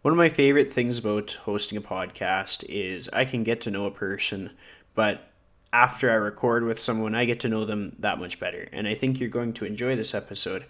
One of my favorite things about hosting a podcast is I can get to know a person, but after I record with someone, I get to know them that much better. And I think you're going to enjoy this episode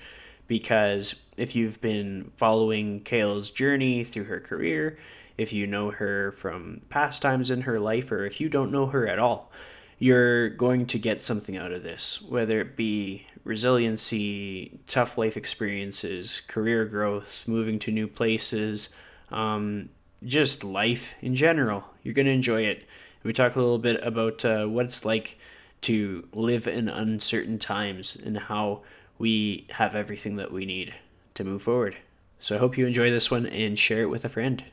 because if you've been following Kayle's journey through her career, if you know her from past times in her life, or if you don't know her at all, you're going to get something out of this, whether it be resiliency, tough life experiences, career growth, moving to new places, um, just life in general. You're going to enjoy it. We talk a little bit about what it's like to live in uncertain times and how we have everything that we need to move forward. So I hope you enjoy this one and share it with a friend.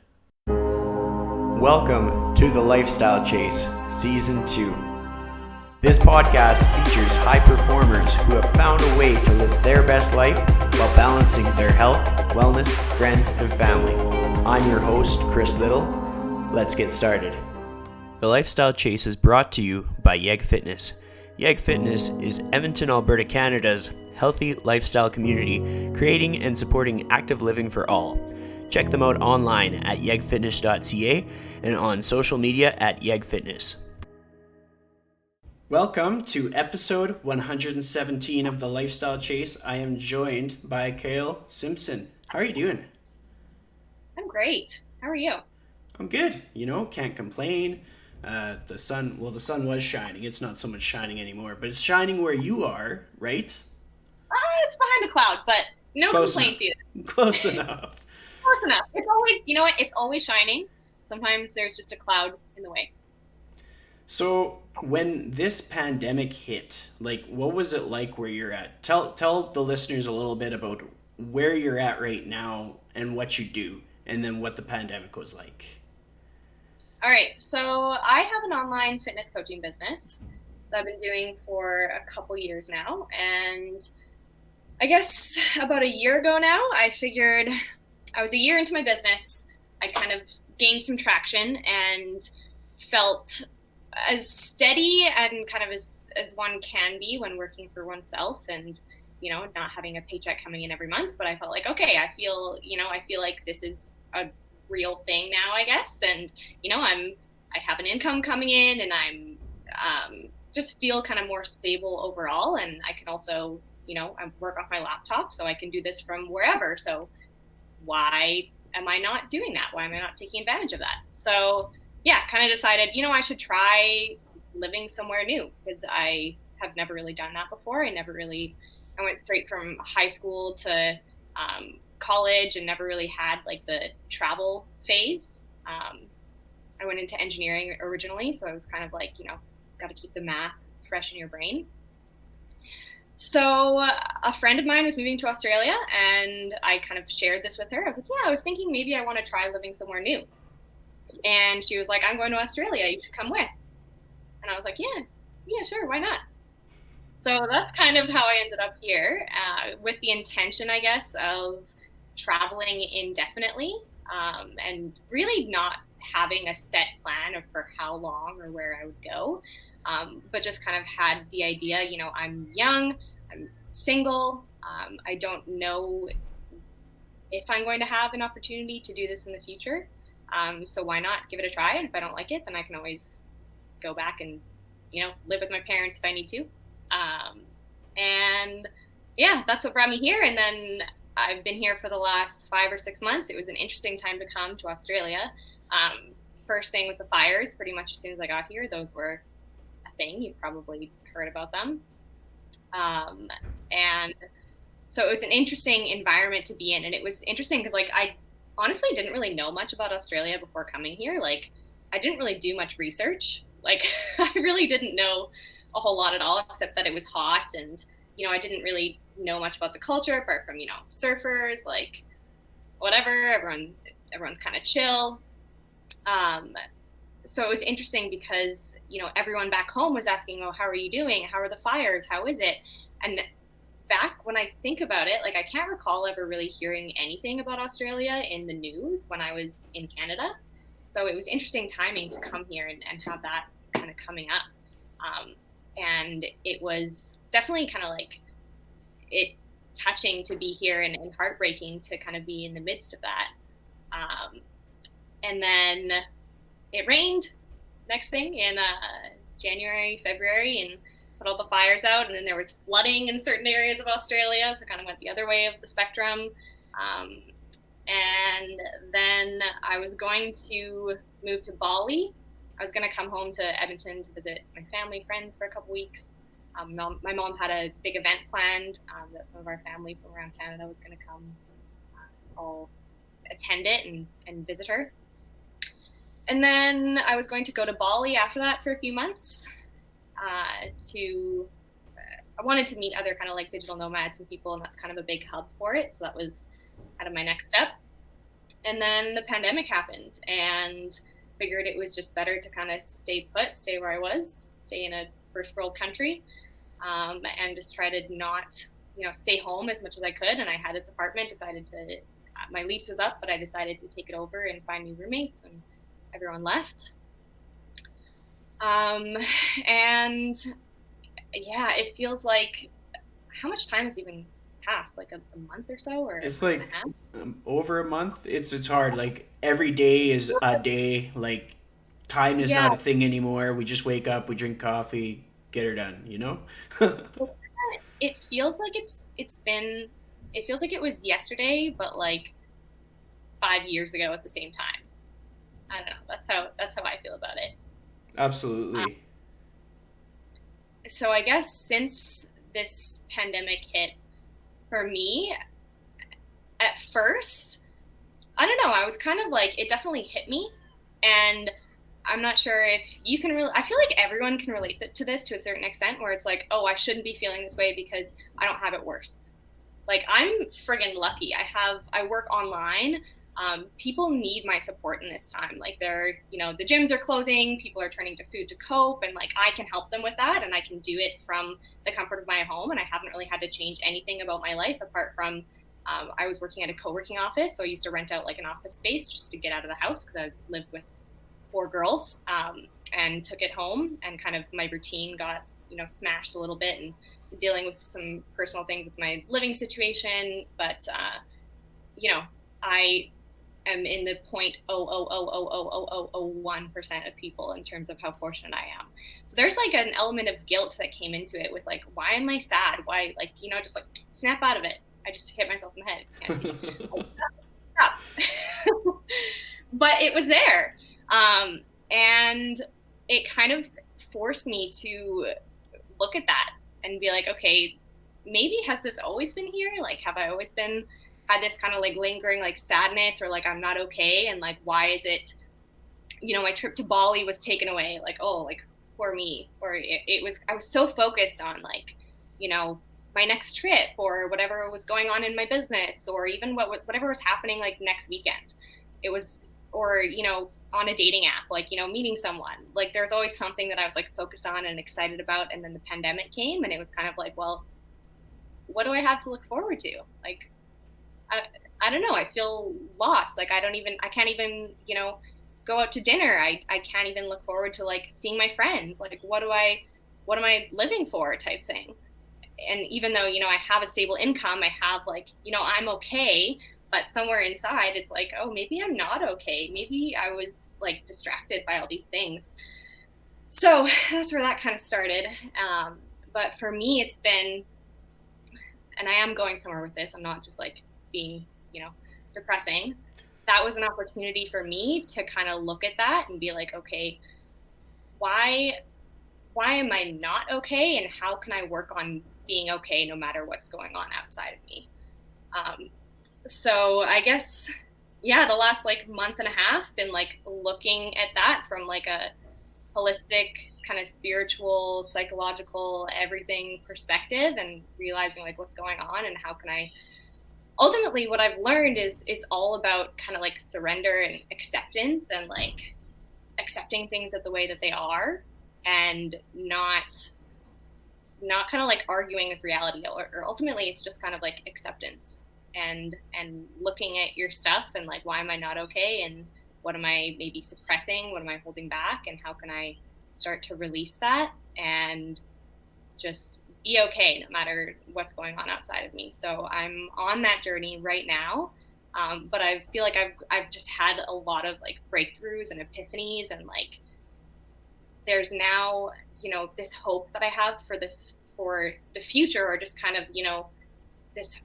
Welcome to the Lifestyle Chase, Season 2. This podcast features high performers who have found a way to live their best life while balancing their health, wellness, friends, and family. I'm your host, Chris Little. Let's get started. The Lifestyle Chase is brought to you by Yeg Fitness. Yeg Fitness is Edmonton, Alberta, Canada's healthy lifestyle community, creating and supporting active living for all. Check them out online at yegfitness.ca and on social media at Yeg Fitness. Welcome to episode 117 of the Lifestyle Chase. I am joined by Kayle Simpson. How are you doing? I'm great. How are you? I'm good. Can't complain. The sun was shining. It's not so much shining anymore, but it's shining where you are, right? It's behind a cloud, but no Close enough. complaints either. Close enough. Close enough. It's always, you know what? It's always shining. Sometimes there's just a cloud in the way. So, when this pandemic hit, what was it like where you're at? Tell the listeners a little bit about where you're at right now and what you do, and then what the pandemic was like. All right. So I have an online fitness coaching business that I've been doing for a couple years now. And I guess about a year ago now, I figured I was a year into my business. I kind of gained some traction and felt as steady and kind of as one can be when working for oneself and not having a paycheck coming in every month. But I felt like, okay, I feel like this is a real thing now, I guess. And I have an income coming in, and I'm just feel kind of more stable overall. And I can also I work off my laptop, so I can do this from wherever. So why am I not doing that? Why am I not taking advantage of that? So yeah, kind of decided, I should try living somewhere new, because I have never really done that before. I went straight from high school to college and never really had like the travel phase. I went into engineering originally, so I was kind of like, got to keep the math fresh in your brain. So a friend of mine was moving to Australia, and I kind of shared this with her. I was like, yeah, I was thinking maybe I want to try living somewhere new. And she was like, I'm going to Australia. You should come with. And I was like, yeah, sure. Why not? So that's kind of how I ended up here, with the intention, I guess, of traveling indefinitely, and really not having a set plan of for how long or where I would go, but just kind of had the idea, I'm young, I'm single, I don't know if I'm going to have an opportunity to do this in the future. So why not give it a try? And if I don't like it, then I can always go back and, live with my parents if I need to. And yeah, that's what brought me here. And then I've been here for the last 5 or 6 months. It was an interesting time to come to Australia. First thing was the fires. Pretty much as soon as I got here, those were a thing. You've probably heard about them. And so it was an interesting environment to be in. And it was interesting because I honestly didn't really know much about Australia before coming here. I didn't really do much research. I really didn't know a whole lot at all, except that it was hot, and I didn't really know much about the culture apart from surfers, whatever. Everyone's kind of chill. So it was interesting because everyone back home was asking, oh, how are you doing? How are the fires? How is it? And back when I think about it, I can't recall ever really hearing anything about Australia in the news when I was in Canada. So it was interesting timing to come here and have that kind of coming up. And it was definitely kind of touching to be here, and heartbreaking to kind of be in the midst of that. And then it rained next thing in January, February, and put all the fires out. And then there was flooding in certain areas of Australia, so kind of went the other way of the spectrum. And then I was going to move to Bali. I was going to come home to Edmonton to visit my family, friends for a couple weeks. My mom had a big event planned that some of our family from around Canada was going to come all attend it and visit her. And then I was going to go to Bali after that for a few months I wanted to meet other kind of like digital nomads and people, and that's kind of a big hub for it. So that was kind of my next step. And then the pandemic happened, and figured it was just better to kind of stay put, stay where I was, stay in a first world country, and just try to not, stay home as much as I could. And I had this apartment, my lease was up, but I decided to take it over and find new roommates, and everyone left. And yeah, it feels like, how much time has even passed? Like a month or so, or a It's month and like a half? over a month. It's hard. Like every day is a day. Like time is Yeah, not a thing anymore. We just wake up, we drink coffee, get her done. You know. it feels like it feels like it was yesterday, but like 5 years ago at the same time. I don't know. That's how I feel about it. Absolutely. So I guess since this pandemic hit, for me, at first, I don't know, I was kind of like, it definitely hit me. And I'm not sure if you can really, I feel like everyone can relate to this to a certain extent, where it's like, oh, I shouldn't be feeling this way because I don't have it worse. Like, I'm friggin' lucky. I work online. People need my support in this time. Like, the gyms are closing, people are turning to food to cope, and like, I can help them with that, and I can do it from the comfort of my home. And I haven't really had to change anything about my life apart from I was working at a co-working office, so I used to rent out like an office space just to get out of the house because I lived with four girls, and took it home, and kind of my routine got smashed a little bit, and dealing with some personal things with my living situation. But I am in the 0.0000001% of people in terms of how fortunate I am. So there's like an element of guilt that came into it with like, why am I sad? Why, like, just like snap out of it. I just hit myself in the head. Can't see. But it was there. And it kind of forced me to look at that and be like, okay, maybe has this always been here? Like, have I always had this kind of like lingering like sadness, or like I'm not okay? And like, why is it, my trip to Bali was taken away? Like, oh, like poor me. Or I was so focused on like, my next trip or whatever was going on in my business, or even whatever was happening like next weekend. It was, or, on a dating app, like, meeting someone. Like, there's always something that I was like focused on and excited about. And then the pandemic came, and it was kind of like, well, what do I have to look forward to? Like, I don't know. I feel lost. Like, I can't even, go out to dinner. I can't even look forward to like seeing my friends. Like, what am I living for type thing? And even though, I have a stable income, I have like, I'm okay, but somewhere inside it's like, oh, maybe I'm not okay. Maybe I was like distracted by all these things. So that's where that kind of started. But for me, it's been, and I am going somewhere with this, I'm not just like being, depressing. That was an opportunity for me to kind of look at that and be like, okay, why am I not okay, and how can I work on being okay no matter what's going on outside of me? So I guess, yeah, the last like month and a half been like looking at that from like a holistic kind of spiritual, psychological, everything perspective, and realizing like what's going on and how can I, ultimately what I've learned is all about kind of like surrender and acceptance, and like accepting things at the way that they are, and not kind of like arguing with reality, or ultimately it's just kind of like acceptance, and looking at your stuff and like, why am I not okay, and what am I maybe suppressing, what am I holding back, and how can I start to release that and just be okay no matter what's going on outside of me. So I'm on that journey right now. But I feel like I've just had a lot of like breakthroughs and epiphanies, and like there's now, this hope that I have for the future, or just kind of, this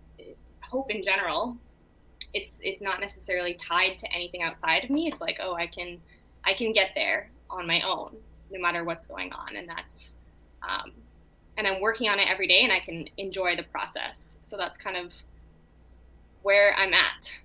hope in general. It's not necessarily tied to anything outside of me. It's like, oh, I can get there on my own no matter what's going on. And that's um, and I'm working on it every day, and I can enjoy the process. So that's kind of where I'm at.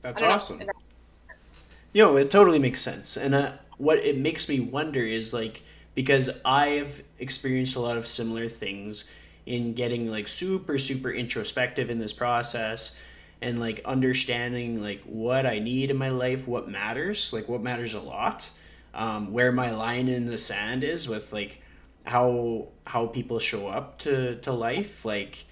I That's don't know awesome. if that makes sense. It totally makes sense. And what it makes me wonder is like, because I've experienced a lot of similar things in getting like super, super introspective in this process and like understanding like what I need in my life, what matters a lot, where my line in the sand is with like how people show up to life. Like,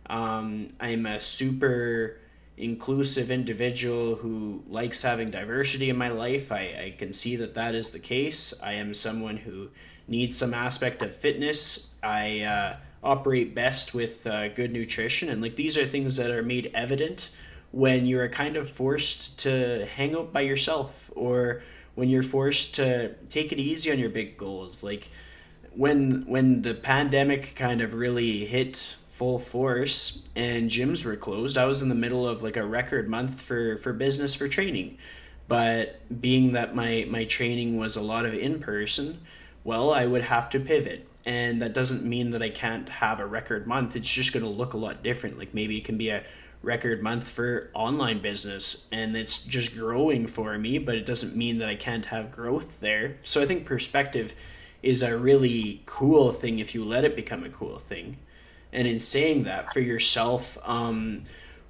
I'm a super inclusive individual who likes having diversity in my life. I can see that that is the case. I am someone who needs some aspect of fitness. I operate best with good nutrition, and like these are things that are made evident when you're kind of forced to hang out by yourself, or when you're forced to take it easy on your big goals. Like when the pandemic kind of really hit full force and gyms were closed, I was in the middle of like a record month for business for training. But being that my training was a lot of in person, well, I would have to pivot. And that doesn't mean that I can't have a record month. It's just going to look a lot different. Like maybe it can be a record month for online business and it's just growing for me, but it doesn't mean that I can't have growth there. So I think perspective is a really cool thing if you let it become a cool thing. And in saying that for yourself,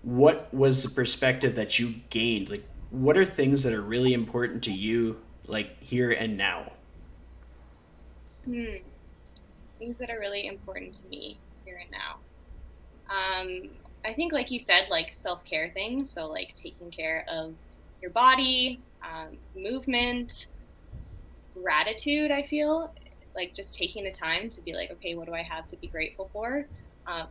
what was the perspective that you gained? Like, what are things that are really important to you, like here and now? Hmm. Things that are really important to me here and now. I think, like you said, like self care things. So, like taking care of your body, movement, gratitude. I feel like just taking the time to be like, okay, what do I have to be grateful for?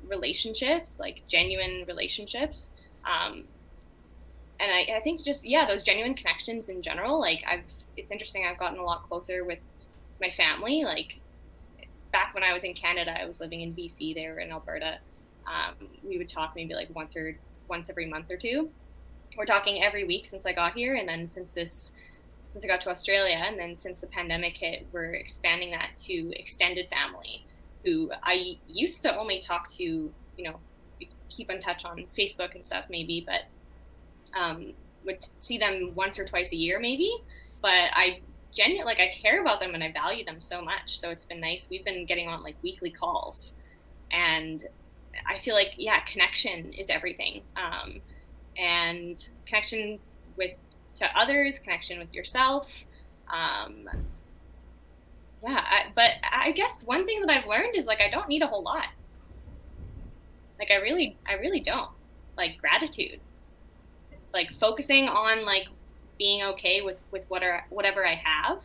Relationships, like genuine relationships. Um, and I think just, yeah, those genuine connections in general. Like, it's interesting. I've gotten a lot closer with my family. Like, back when I was in Canada, I was living in BC. They were in Alberta. We would talk maybe like once every month or two. We're talking every week since I got here, and then since I got to Australia, and then since the pandemic hit, we're expanding that to extended family, who I used to only talk to, keep in touch on Facebook and stuff maybe, but would see them once or twice a year maybe. But I genuinely, like, I care about them and I value them so much. So it's been nice. We've been getting on like weekly calls, and I feel like, yeah, connection is everything. And connection with to others, connection with yourself. Um, yeah, but I guess one thing that I've learned is like I don't need a whole lot. Like I really don't. Like gratitude, like focusing on like being okay with whatever I have,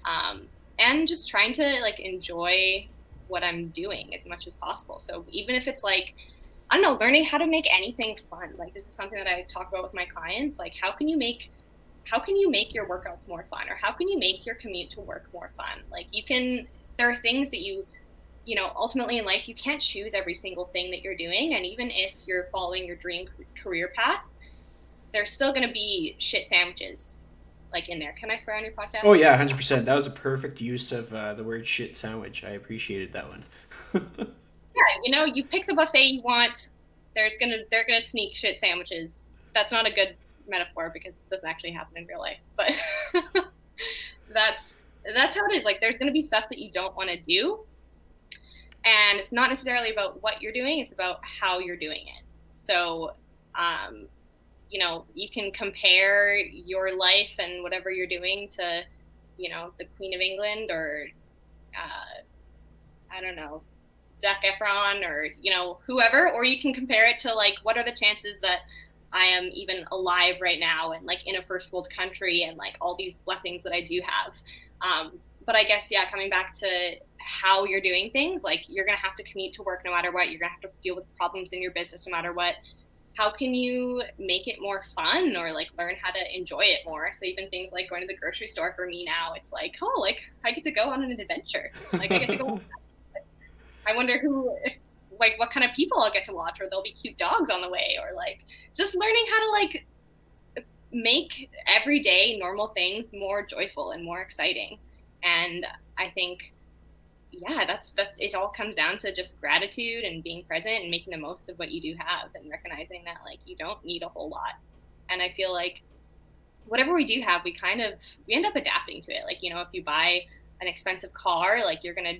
um, and just trying to like enjoy what I'm doing as much as possible. So even if it's like, I don't know, learning how to make anything fun. Like this is something that I talk about with my clients. Like how can you make your workouts more fun, or how can you make your commute to work more fun? Like there are things that ultimately in life you can't choose every single thing that you're doing, and even if you're following your dream career path, there's still going to be shit sandwiches like in there. Can I swear on your Oh podcast? yeah, 100%. That was a perfect use of the word shit sandwich. I appreciated that one. Yeah, you pick the buffet you want. They're gonna sneak shit sandwiches. That's not a good metaphor because it doesn't actually happen in real life, but that's how it is. Like there's gonna be stuff that you don't want to do, and it's not necessarily about what you're doing; it's about how you're doing it. So, um, you can compare your life and whatever you're doing to, the Queen of England, or I don't know, Zac Efron, or whoever, or you can compare it to like what are the chances that I am even alive right now and like in a first world country and like all these blessings that I do have. But I guess, yeah, coming back to how you're doing things, like you're gonna have to commute to work no matter what. You're gonna have to deal with problems in your business no matter what. how can you make it more fun or like learn how to enjoy it more? So even things like going to the grocery store for me now, it's like, oh, like I get to go on an adventure. Like I get to go. I wonder who, if like what kind of people I'll get to watch, or there'll be cute dogs on the way, or like just learning how to like make everyday normal things more joyful and more exciting. And I think, yeah, that's it. All comes down to just gratitude and being present and making the most of what you do have, and recognizing that like you don't need a whole lot. And I feel like whatever we do have, we end up adapting to it. Like, if you buy an expensive car, like you're gonna,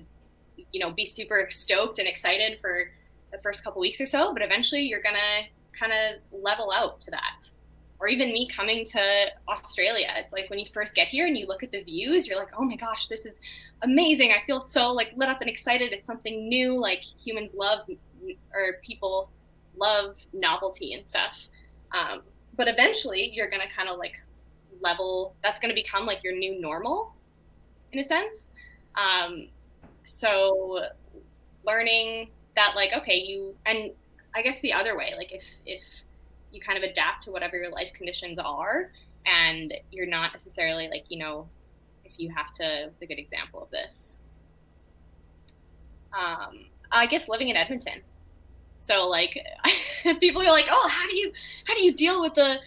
be super stoked and excited for the first couple weeks or so, but eventually you're gonna kind of level out to that. Or even me coming to Australia, it's like when you first get here and you look at the views, you're like, oh my gosh, this is amazing. I feel so like lit up and excited. It's something new. Like humans love, or people love novelty and stuff. But eventually you're gonna kind of like level. That's gonna become like your new normal in a sense. Um, so learning that like, okay, and I guess the other way, like if you kind of adapt to whatever your life conditions are, and you're not necessarily like, if you have to, what's a good example of this? I guess living in Edmonton. So like people are like, oh, how do you deal with the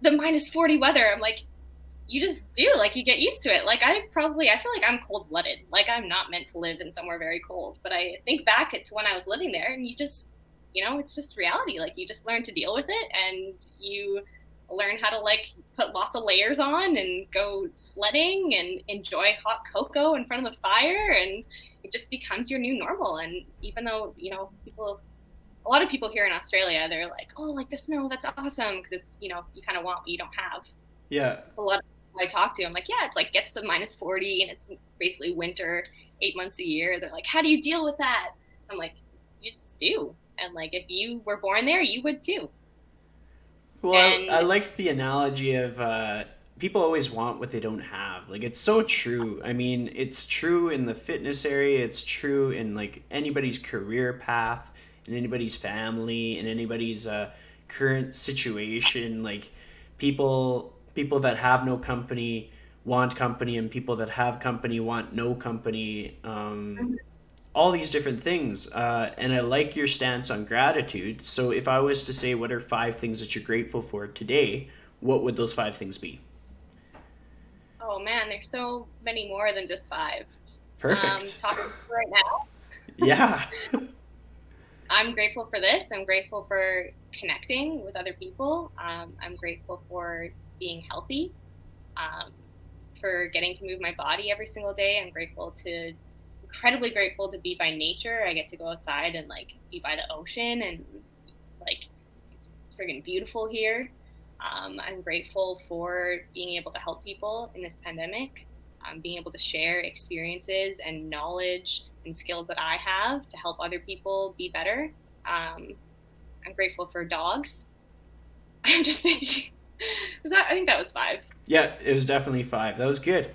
-40 weather? I'm like, you just do, like you get used to it. Like I feel like I'm cold blooded. Like I'm not meant to live in somewhere very cold. But I think back to when I was living there, and you just, it's just reality. Like you just learn to deal with it, and you learn how to like put lots of layers on and go sledding and enjoy hot cocoa in front of the fire, and it just becomes your new normal. And even though, a lot of people here in Australia, they're like, oh, like the snow, that's awesome, because it's, you kind of want what you don't have. Yeah. A lot of people I talk to, I'm like, yeah, it's like gets to -40 and it's basically winter 8 months a year. They're like, how do you deal with that? I'm like, you just do. And like, if you were born there, you would too. Well, I And liked the analogy of people always want what they don't have. Like it's so true. I mean, it's true in the fitness area. It's true in like anybody's career path, in anybody's family, in anybody's current situation. Like people that have no company want company, and people that have company want no company. All these different things. And I like your stance on gratitude. So if I was to say, what are 5 things that you're grateful for today? What would those 5 things be? oh man, there's so many more than just five. Perfect. Talking right now, Yeah. I'm grateful for this. I'm grateful for connecting with other people. I'm grateful for being healthy, um, for getting to move my body every single day. I'm incredibly grateful to be by nature. I get to go outside and like be by the ocean, and like it's friggin' beautiful here. I'm grateful for being able to help people in this pandemic, being able to share experiences and knowledge and skills that I have to help other people be better. Um, I'm grateful for dogs. I'm just thinking, I think that was five. Yeah, it was definitely 5. That was good.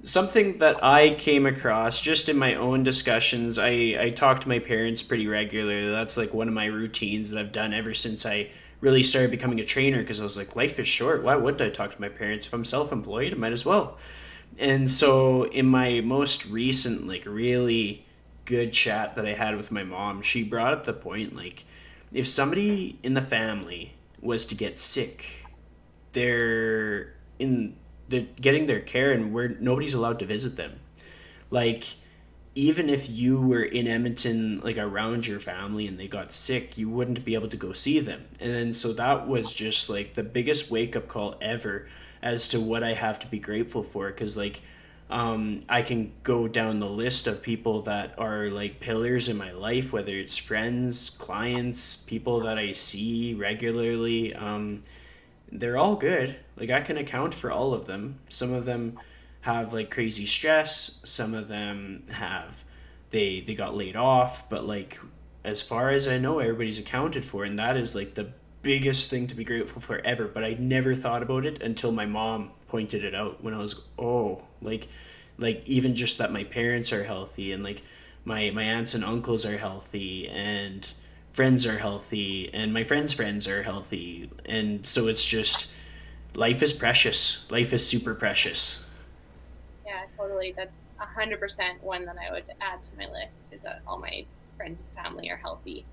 Something that I came across just in my own discussions, I talk to my parents pretty regularly. That's like one of my routines that I've done ever since I really started becoming a trainer, because I was like, life is short. Why wouldn't I talk to my parents? If I'm self employed, I might as well. And so in my most recent, like really good chat that I had with my mom, she brought up the point like, if somebody in the family was to get sick, they're in they're getting their care, and where nobody's allowed to visit them. Like even if you were in Edmonton, like around your family, and they got sick, you wouldn't be able to go see them. And then so that was just like the biggest wake up call ever as to what I have to be grateful for. Because like I can go down the list of people that are like pillars in my life, whether it's friends, clients, people that I see regularly. They're all good. Like I can account for all of them. Some of them have like crazy stress. Some of them have they got laid off. But like as far as I know, everybody's accounted for, and that is like the biggest thing to be grateful for ever. But I never thought about it until my mom pointed it out when I was like even just that my parents are healthy, and like my aunts and uncles are healthy, and friends are healthy and my friends' friends are healthy. And so it's just life is precious. Life is super precious. Yeah, totally. That's 100% one that I would add to my list is that all my friends and family are healthy.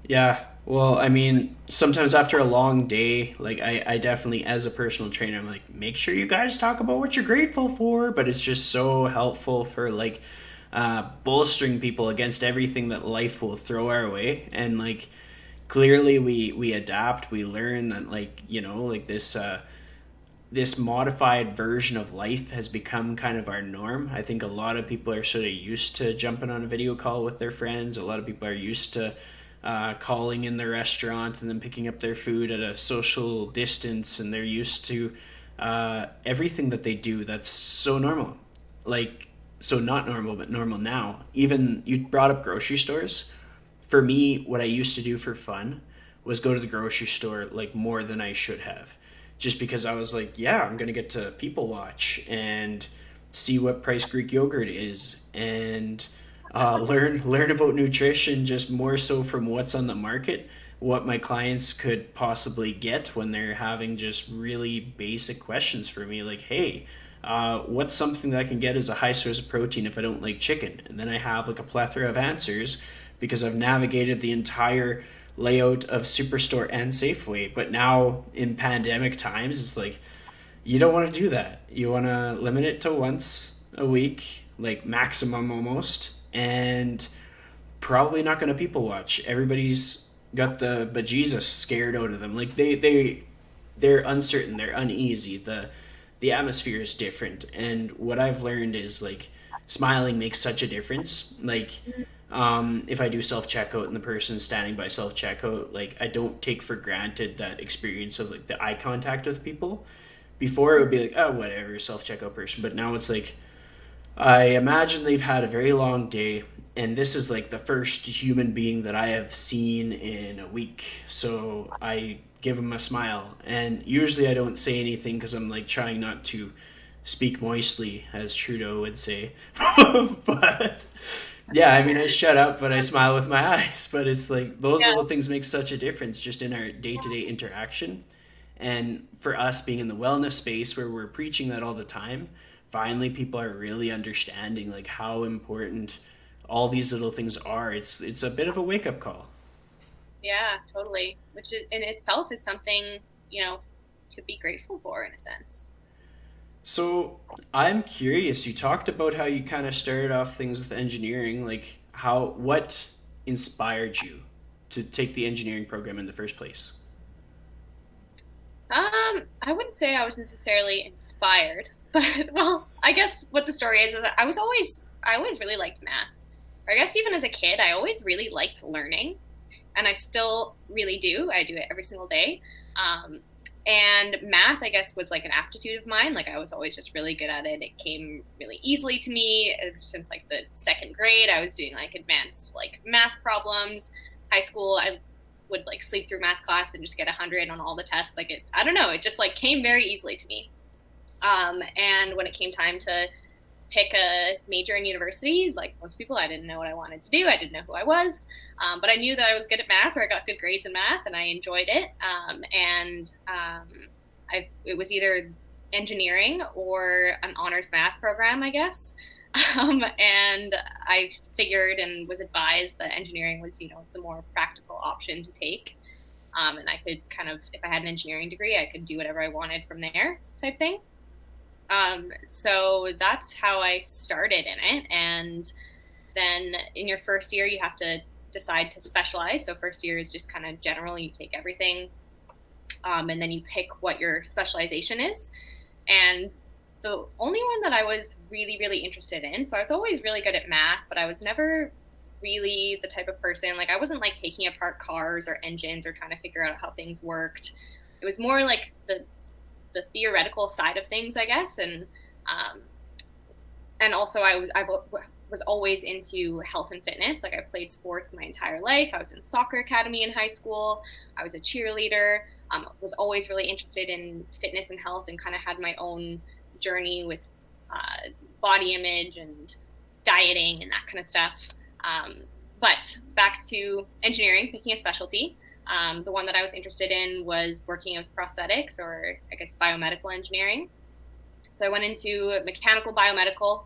Yeah. Well, I mean, sometimes after a long day, like I definitely, as a personal trainer, I'm like, make sure you guys talk about what you're grateful for. But it's just so helpful for like bolstering people against everything that life will throw our way. And like, clearly we adapt, we learn that like, like this modified version of life has become kind of our norm. I think a lot of people are sort of used to jumping on a video call with their friends. A lot of people are used to calling in their restaurant and then picking up their food at a social distance, and they're used to everything that they do that's so normal. Like, so not normal, but normal now. Even you brought up grocery stores. For me, what I used to do for fun was go to the grocery store like more than I should have, just because I was like, yeah, I'm gonna get to people watch and see what price Greek yogurt is, and learn about nutrition just more so from what's on the market, what my clients could possibly get when they're having just really basic questions for me, like, hey, what's something that I can get as a high source of protein if I don't like chicken? And then I have like a plethora of answers because I've navigated the entire layout of Superstore and Safeway. But now in pandemic times, it's like you don't want to do that. You want to limit it to once a week, like maximum almost, and probably not going to people watch. Everybody's got the bejesus scared out of them. Like they're uncertain, they're uneasy. The atmosphere is different, and what I've learned is like smiling makes such a difference. Like if I do self checkout and the person's standing by self checkout, like I don't take for granted that experience of like the eye contact with people. Before it would be like, oh, whatever, self checkout person, but now it's like I imagine they've had a very long day, and this is like the first human being that I have seen in a week. So I give them a smile, and usually I don't say anything because I'm like trying not to speak moistly, as Trudeau would say. But yeah, I mean, I shut up, but I smile with my eyes. But it's like those Yeah. little things make such a difference just in our day to day interaction. And for us being in the wellness space where we're preaching that all the time, finally people are really understanding like how important all these little things are. It's a bit of a wake up call. Yeah, totally. Which is, in itself is something, you know, to be grateful for in a sense. So I'm curious. You talked about how you kind of started off things with engineering. Like how what inspired you to take the engineering program in the first place? I wouldn't say I was necessarily inspired, but well, I guess what the story is that I always really liked math. Or I guess even as a kid, I always really liked learning, and I still really do. I do it every single day. Um, and math, I guess, was like an aptitude of mine. Like I was always just really good at it. It came really easily to me since like the second grade. I was doing like advanced like math problems. High school, I would like sleep through math class and just get 100 on all the tests. Like I don't know, it just like came very easily to me. And when it came time to pick a major in university, like most people, I didn't know what I wanted to do. I didn't know who I was, but I knew that I was good at math, or I got good grades in math, and I enjoyed it. It was either engineering or an honors math program, I guess. And I figured and was advised that engineering was, the more practical option to take. And I could kind of, if I had an engineering degree, I could do whatever I wanted from there, type thing. So that's how I started in it. And then in your first year, you have to decide to specialize. So first year is just kind of general, you take everything. And then you pick what your specialization is. And the only one that I was really, really interested in, so I was always really good at math, but I was never really the type of person, like I wasn't like taking apart cars or engines or trying to figure out how things worked. It was more like the theoretical side of things, I guess. Um, and also I was always into health and fitness. Like I played sports my entire life. I was in soccer academy in high school. I was a cheerleader. Was always really interested in fitness and health, and kind of had my own journey with body image and dieting and that kind of stuff. Um, But back to engineering, picking a specialty. The one that I was interested in was working with prosthetics, or I guess biomedical engineering. So I went into mechanical biomedical,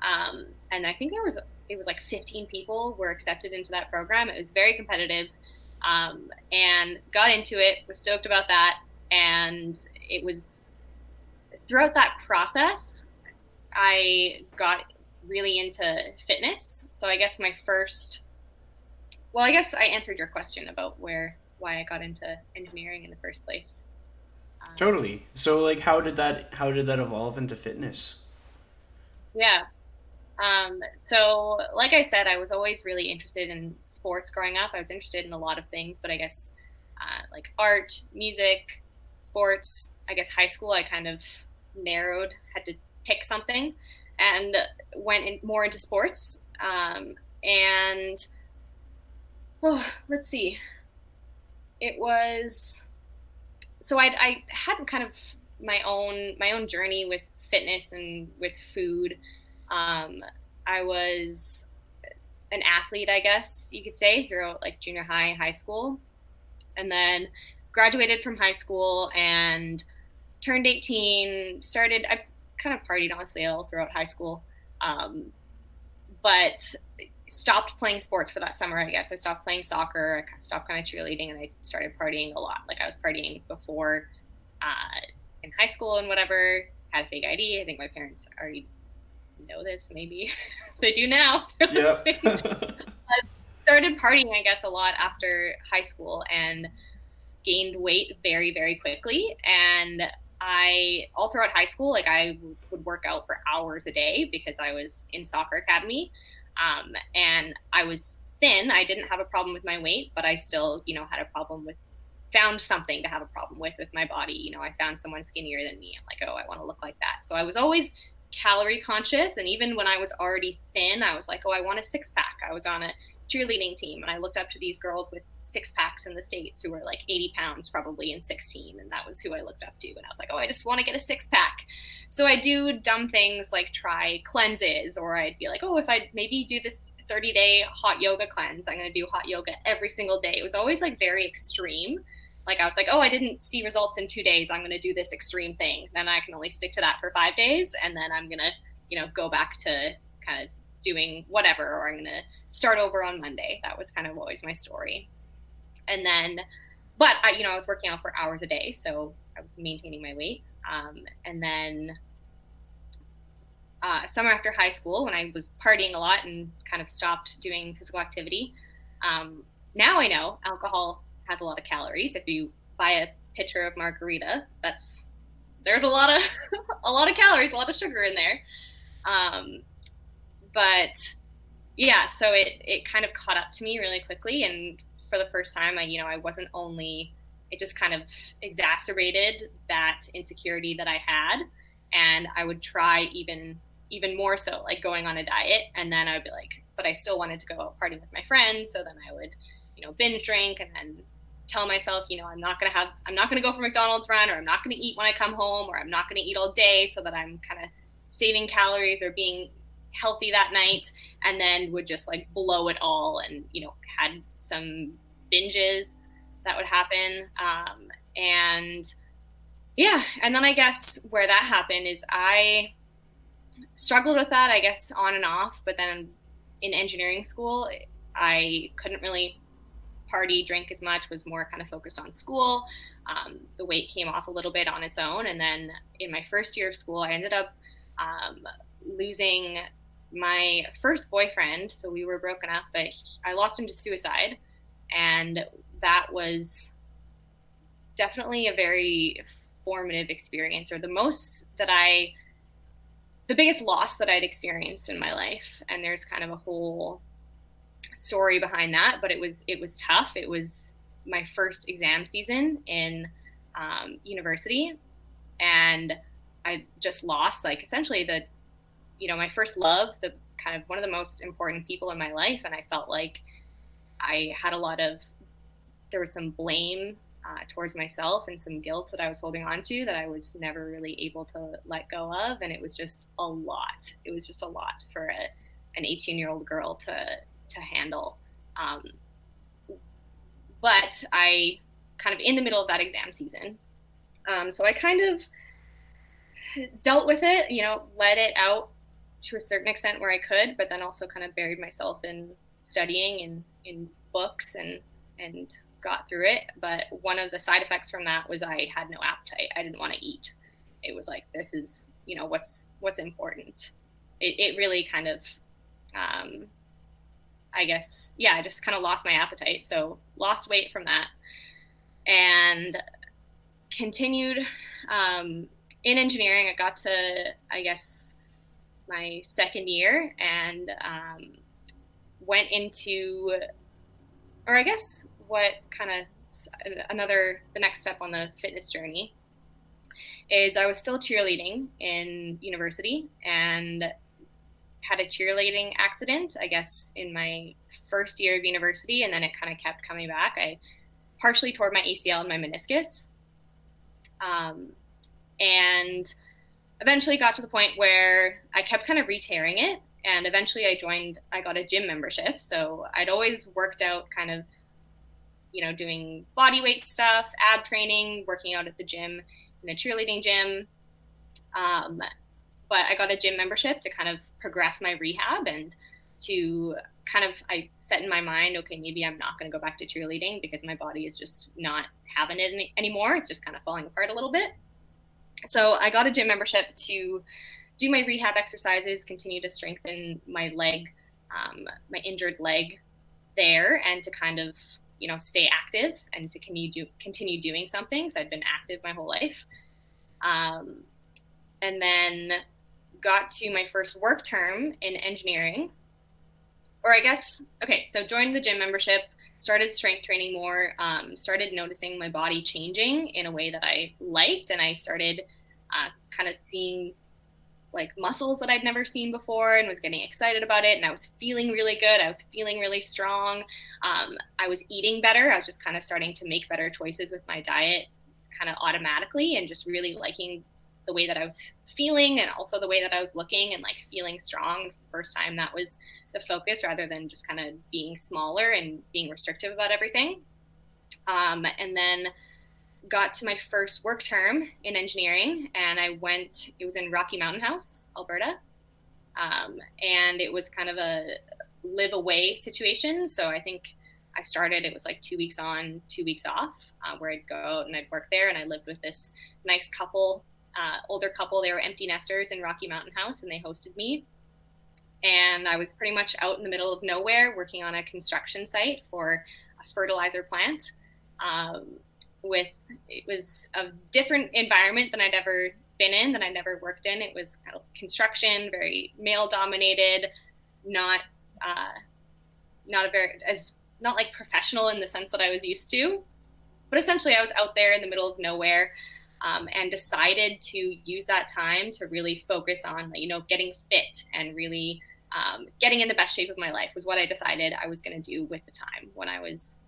and I think it was like 15 people were accepted into that program. It was very competitive, and got into it. Was stoked about that, and it was throughout that process I got really into fitness. So I guess I guess I answered your question about why I got into engineering in the first place. Um, Totally. So like how did that evolve into fitness? yeah. So like I said, I was always really interested in sports growing up. I was interested in a lot of things, but I guess like art, music, sports. I guess high school, I kind of had to pick something, and went more into sports. And oh, let's see, it was I had kind of my own journey with fitness and with food. Um, I was an athlete, I guess you could say, throughout like junior high, high school, and then graduated from high school and turned 18. I kind of partied honestly all throughout high school, um, but stopped playing sports for that summer. I guess I stopped playing soccer. I stopped kind of cheerleading, and I started partying a lot. Like I was partying before in high school and whatever. Had a fake ID. I think my parents already know this. Maybe they do now. If they're Yep. listening. I started partying, I guess, a lot after high school and gained weight very, very quickly. And I, all throughout high school, like I would work out for hours a day because I was in soccer academy. And I was thin. I didn't have a problem with my weight, but I still, had a problem with, found something to have a problem with my body. I found someone skinnier than me. I'm like, oh, I want to look like that. So I was always calorie conscious. And even when I was already thin, I was like, oh, I want a six pack. I was on a cheerleading team, and I looked up to these girls with six packs in the States who were like 80 pounds probably and 16, and that was who I looked up to. And I was like, oh, I just want to get a six pack. So I do dumb things like try cleanses, or I'd be like, oh, if I maybe do this 30-day hot yoga cleanse, I'm going to do hot yoga every single day. It was always like very extreme. Like I was like, oh, I didn't see results in 2 days, I'm going to do this extreme thing, then I can only stick to that for 5 days, and then I'm going to go back to kind of doing whatever, or I'm going to start over on Monday. That was kind of always my story. And then, but I was working out for hours a day, so I was maintaining my weight. And then summer after high school, when I was partying a lot and kind of stopped doing physical activity, now I know alcohol has a lot of calories. If you buy a pitcher of margarita, there's a lot of a lot of calories, a lot of sugar in there. Um, but yeah, so it kind of caught up to me really quickly, and for the first time, I wasn't only, it just kind of exacerbated that insecurity that I had, and I would try even more so, like going on a diet, and then I would be like, but I still wanted to go out partying with my friends, so then I would binge drink, and then tell myself, I'm not gonna go for McDonald's run, or I'm not gonna eat when I come home, or I'm not gonna eat all day, so that I'm kind of saving calories or being healthy that night, and then would just like blow it all, and had some binges that would happen. And yeah, and then I guess where that happened is I struggled with that, I guess, on and off, but then in engineering school I couldn't really party, drink as much, was more kind of focused on school. The weight came off a little bit on its own, and then in my first year of school I ended up losing my first boyfriend. So we were broken up, but I lost him to suicide, and that was definitely a very formative experience, or the biggest loss that I'd experienced in my life. And there's kind of a whole story behind that, but it was tough. It was my first exam season in university, and I just lost, like, essentially my first love, the kind of one of the most important people in my life. And I felt like I had there was some blame towards myself, and some guilt that I was holding on to, that I was never really able to let go of. And it was just a lot. It was just a lot for an 18-year-old girl to handle. Um, but I kind of in the middle of that exam season. So I kind of dealt with it, let it out to a certain extent where I could, but then also kind of buried myself in studying and in books and got through it. But one of the side effects from that was I had no appetite. I didn't want to eat. It was like, this is, what's important. It really kind of, I guess, yeah, I just kind of lost my appetite. So lost weight from that and continued in engineering. I got to, I guess, my second year and went into, or I guess what kind of the next step on the fitness journey is I was still cheerleading in university and had a cheerleading accident, I guess, in my first year of university, and then it kind of kept coming back. I partially tore my ACL and my meniscus. And eventually got to the point where I kept kind of re-tearing it. And eventually I got a gym membership. So I'd always worked out kind of, doing body weight stuff, ab training, working out at the gym, in a cheerleading gym. But I got a gym membership to kind of progress my rehab and to kind of, I set in my mind, okay, maybe I'm not going to go back to cheerleading because my body is just not having it anymore. It's just kind of falling apart a little bit. So I got a gym membership to do my rehab exercises, continue to strengthen my leg, my injured leg there, and to kind of, stay active and to continue doing something. So I'd been active my whole life. And then got to my first work term in engineering, or I guess, okay, so joined the gym membership, started strength training more, started noticing my body changing in a way that I liked, and I started kind of seeing like muscles that I'd never seen before and was getting excited about it, and I was feeling really good. I was feeling really strong. I was eating better. I was just kind of starting to make better choices with my diet kind of automatically, and just really liking the way that I was feeling and also the way that I was looking and like feeling strong. First time that was the focus rather than just kind of being smaller and being restrictive about everything. And then got to my first work term in engineering, and it was in Rocky Mountain House, Alberta. And it was kind of a live away situation. So I think it was like 2 weeks on, 2 weeks off, where I'd go out and I'd work there. And I lived with this nice couple, older couple. They were empty nesters in Rocky Mountain House, and they hosted me. And I was pretty much out in the middle of nowhere working on a construction site for a fertilizer plant. It was a different environment than I'd ever been in, than I'd never worked in. It was kind of construction, very male dominated, not like professional in the sense that I was used to. But essentially I was out there in the middle of nowhere, and decided to use that time to really focus on, getting fit and really getting in the best shape of my life was what I decided I was going to do with the time when I was,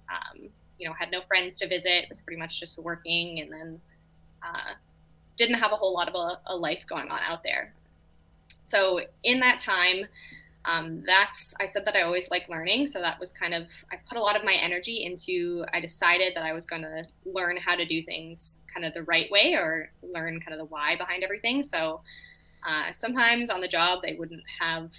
had no friends to visit, was pretty much just working, and then didn't have a whole lot of a life going on out there. So in that time, I said that I always like learning. So that was I put a lot of my energy into, I decided that I was going to learn how to do things kind of the right way, or learn kind of the why behind everything. So sometimes on the job, they wouldn't have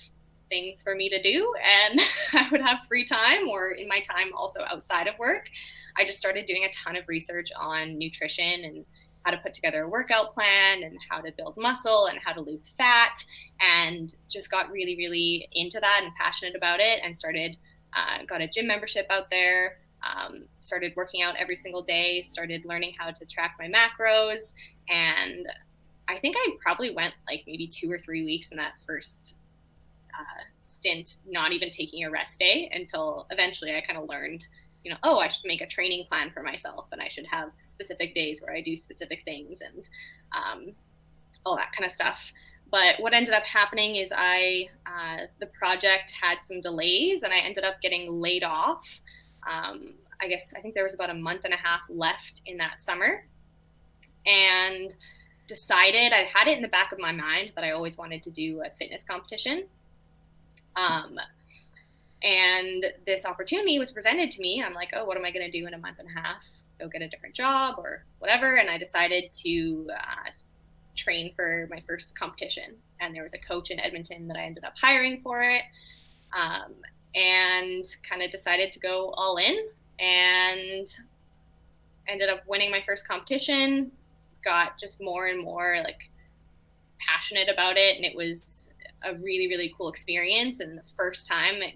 things for me to do, and I would have free time, or in my time also outside of work, I just started doing a ton of research on nutrition and how to put together a workout plan and how to build muscle and how to lose fat, and just got really, really into that and passionate about it, and got a gym membership out there, started working out every single day, started learning how to track my macros. And I think I probably went like maybe 2 or 3 weeks in that first stint, not even taking a rest day, until eventually I kind of learned, I should make a training plan for myself, and I should have specific days where I do specific things, and all that kind of stuff. But what ended up happening is the project had some delays, and I ended up getting laid off. I think there was about a month and a half left in that summer, and decided, I had it in the back of my mind that I always wanted to do a fitness competition. And this opportunity was presented to me. I'm like, oh, what am I going to do in a month and a half? Go get a different job or whatever. And I decided to train for my first competition. And there was a coach in Edmonton that I ended up hiring for it, um, and kind of decided to go all in and ended up winning my first competition. Got just more and more like passionate about it, and it was a really really cool experience. And the first time, I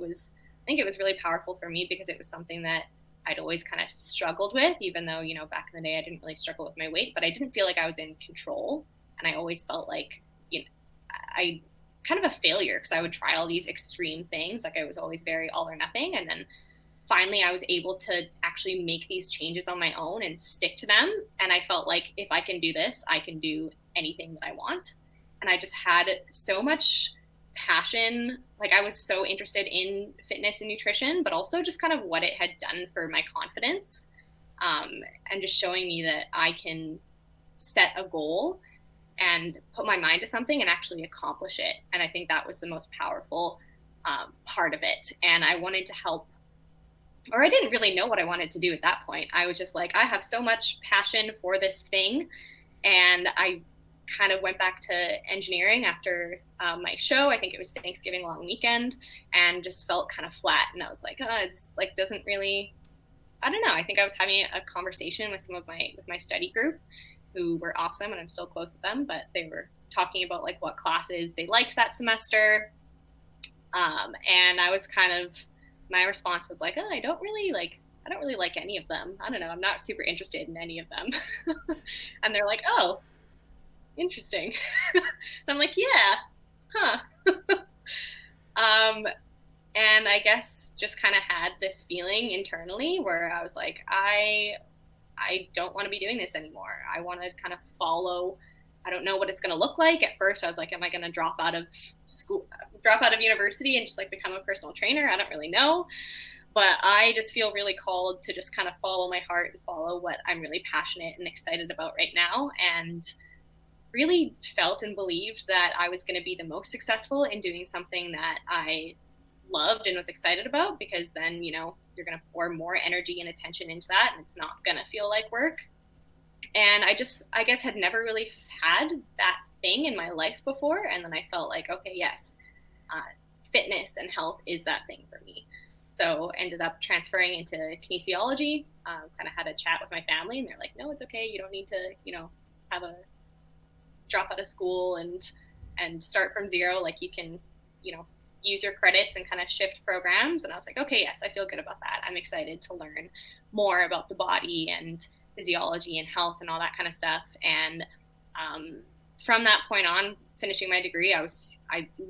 think it was really powerful for me because it was something that I'd always kind of struggled with, even though back in the day I didn't really struggle with my weight, but I didn't feel like I was in control. And I always felt like I kind of a failure because I would try all these extreme things. Like I was always very all or nothing, and then finally I was able to actually make these changes on my own and stick to them. And I felt like if I can do this, I can do anything that I want. And I just had so much passion. Like I was so interested in fitness and nutrition, but also just kind of what it had done for my confidence, um, and just showing me that I can set a goal and put my mind to something and actually accomplish it. And I think that was the most powerful part of it. And I wanted to help, or I didn't really know what I wanted to do at that point. I was just like, I have so much passion for this thing. And I kind of went back to engineering after my show. I think it was Thanksgiving long weekend, and just felt kind of flat. And I was like, oh, this like doesn't really, I don't know. I think I was having a conversation with with my study group, who were awesome, and I'm still close with them. But they were talking about like what classes they liked that semester, and I was kind of, my response was like, oh, I don't really like any of them. I don't know. I'm not super interested in any of them. And they're like, oh, interesting. And I'm like, yeah, huh. um, and I guess just kind of had this feeling internally where I was like, I don't want to be doing this anymore. I want to kind of follow. I don't know what it's going to look like. At first, I was like, am I going to drop out of school, drop out of university and just like become a personal trainer? I don't really know. But I just feel really called to just kind of follow my heart and follow what I'm really passionate and excited about right now. And really felt and believed that I was going to be the most successful in doing something that I loved and was excited about, because then, you're going to pour more energy and attention into that and it's not going to feel like work. And I guess, had never really had that thing in my life before. And then I felt like, okay, yes, fitness and health is that thing for me. So ended up transferring into kinesiology. Kind of had a chat with my family, and they're like, no, it's okay. You don't need to, have a drop out of school and start from zero. Like you can, use your credits and kind of shift programs. And I was like, okay, yes, I feel good about that. I'm excited to learn more about the body and physiology and health and all that kind of stuff. And from that point on, finishing my degree, I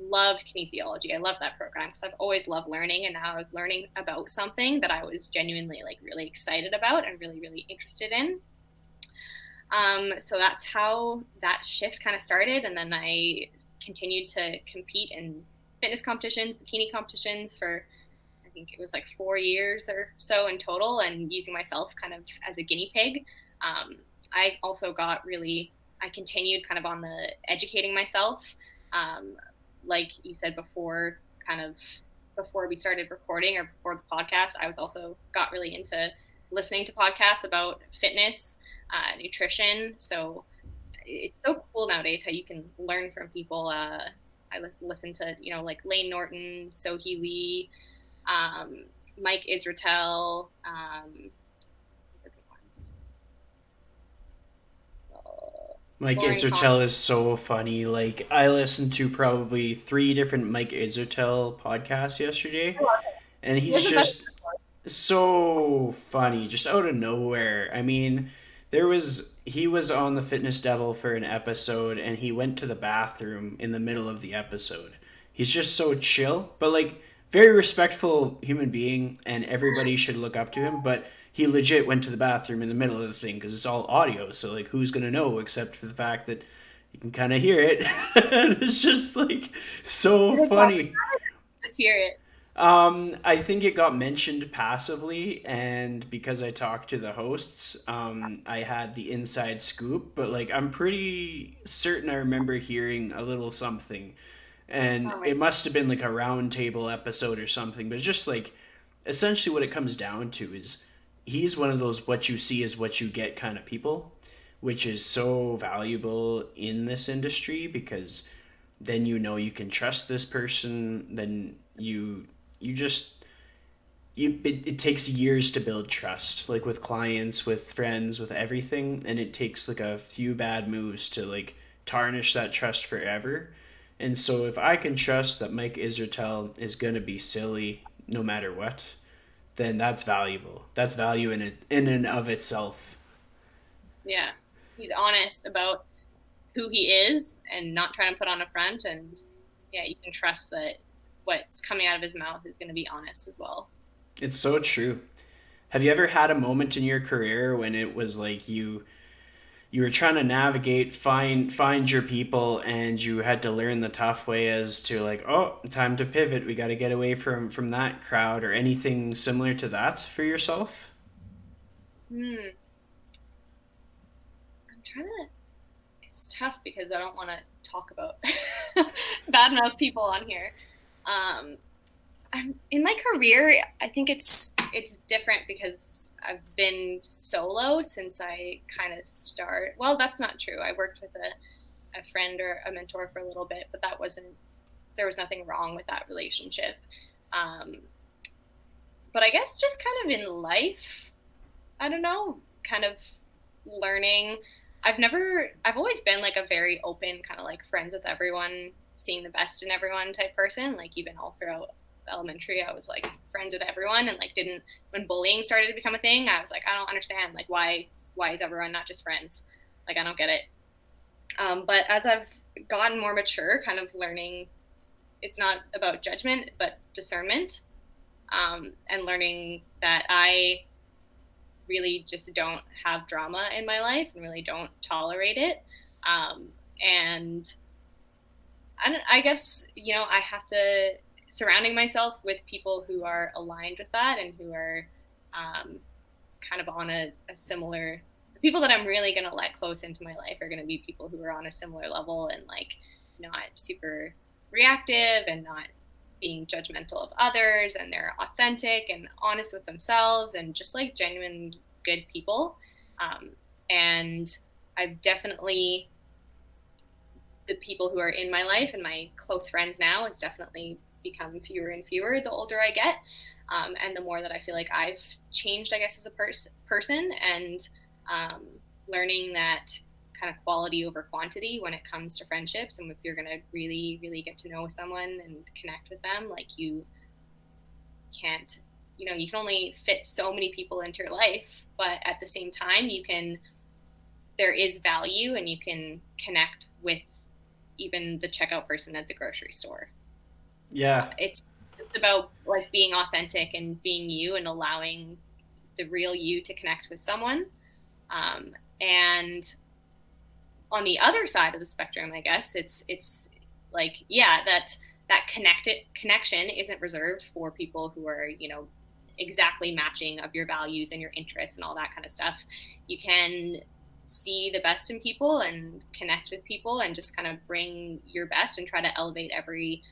loved kinesiology. I loved that program because I've always loved learning, and now I was learning about something that I was genuinely like really excited about and really really interested in. So that's how that shift kind of started, and then I continued to compete in fitness competitions, bikini competitions for, I think it was like 4 years or so in total, and using myself kind of as a guinea pig. I also I continued kind of on the educating myself. Um, like you said before, kind of before we started recording or before the podcast, I was also got really into listening to podcasts about fitness, nutrition. So it's so cool nowadays how you can learn from people. I listen to, like Lane Norton, Sohee Lee, Mike Israetel, Mike Lauren Con. Isertel is so funny. Like I listened to probably three different Mike Isertel podcasts yesterday, and He he's has the best. just so funny, just out of nowhere. I mean, he was on the Fitness Devil for an episode, and he went to the bathroom in the middle of the episode. He's just so chill, but like very respectful human being, and everybody should look up to him. But he legit went to the bathroom in the middle of the thing because it's all audio, so like who's gonna know except for the fact that you can kind of hear it. It's just like so Did they talk funny. about it? Just hear it. I think it got mentioned passively, and because I talked to the hosts, I had the inside scoop. But like, I'm pretty certain I remember hearing a little something. And Oh my. it must have been like a round table episode or something, but just like essentially what it comes down to is he's one of those what you see is what you get kind of people, which is so valuable in this industry because then you know you can trust this person. Then you just it takes years to build trust, like with clients, with friends, with everything, and it takes like a few bad moves to like tarnish that trust forever. And so if I can trust that Mike Israetel is going to be silly no matter what, then that's valuable. That's value in it in and of itself. Yeah. He's honest about who he is and not trying to put on a front. And yeah, you can trust that what's coming out of his mouth is going to be honest as well. It's so true. Have you ever had a moment in your career when it was like you were trying to navigate, find your people, and you had to learn the tough way as to like, oh, time to pivot. We got to get away from that crowd or anything similar to that for yourself? Hmm. I'm trying to. It's tough because I don't want to talk about bad enough people on here. Um, in my career, I think it's different because I've been solo since I kind of start. Well, that's not true. I worked with a friend or a mentor for a little bit, but that wasn't. There was nothing wrong with that relationship. Um, but I guess just kind of in life, I don't know, kind of learning. I've always been like a very open, kind of like friends with everyone, seeing the best in everyone type person. Like even all throughout elementary, I was like friends with everyone and like didn't, when bullying started to become a thing, I was like, I don't understand. Like why is everyone not just friends? Like, I don't get it. But as I've gotten more mature, kind of learning it's not about judgment, but discernment, and learning that I really just don't have drama in my life and really don't tolerate it. Um, and I guess, I have to surrounding myself with people who are aligned with that and who are um, kind of on a similar, the people that I'm really going to let close into my life are going to be people who are on a similar level and like not super reactive and not being judgmental of others, and they're authentic and honest with themselves and just like genuine good people. Um, and I've definitely, the people who are in my life and my close friends now has definitely become fewer and fewer the older I get. And the more that I feel like I've changed, I guess, as a person, and um, learning that kind of quality over quantity when it comes to friendships. And if you're going to really, really get to know someone and connect with them, like can't, you can only fit so many people into your life, but at the same time, there is value and you can connect with even the checkout person at the grocery store. Yeah. It's about like being authentic and being you and allowing the real you to connect with someone. And on the other side of the spectrum, I guess it's like, yeah, that connected connection isn't reserved for people who are, exactly matching of your values and your interests and all that kind of stuff. You can see the best in people and connect with people and just kind of bring your best and try to elevate every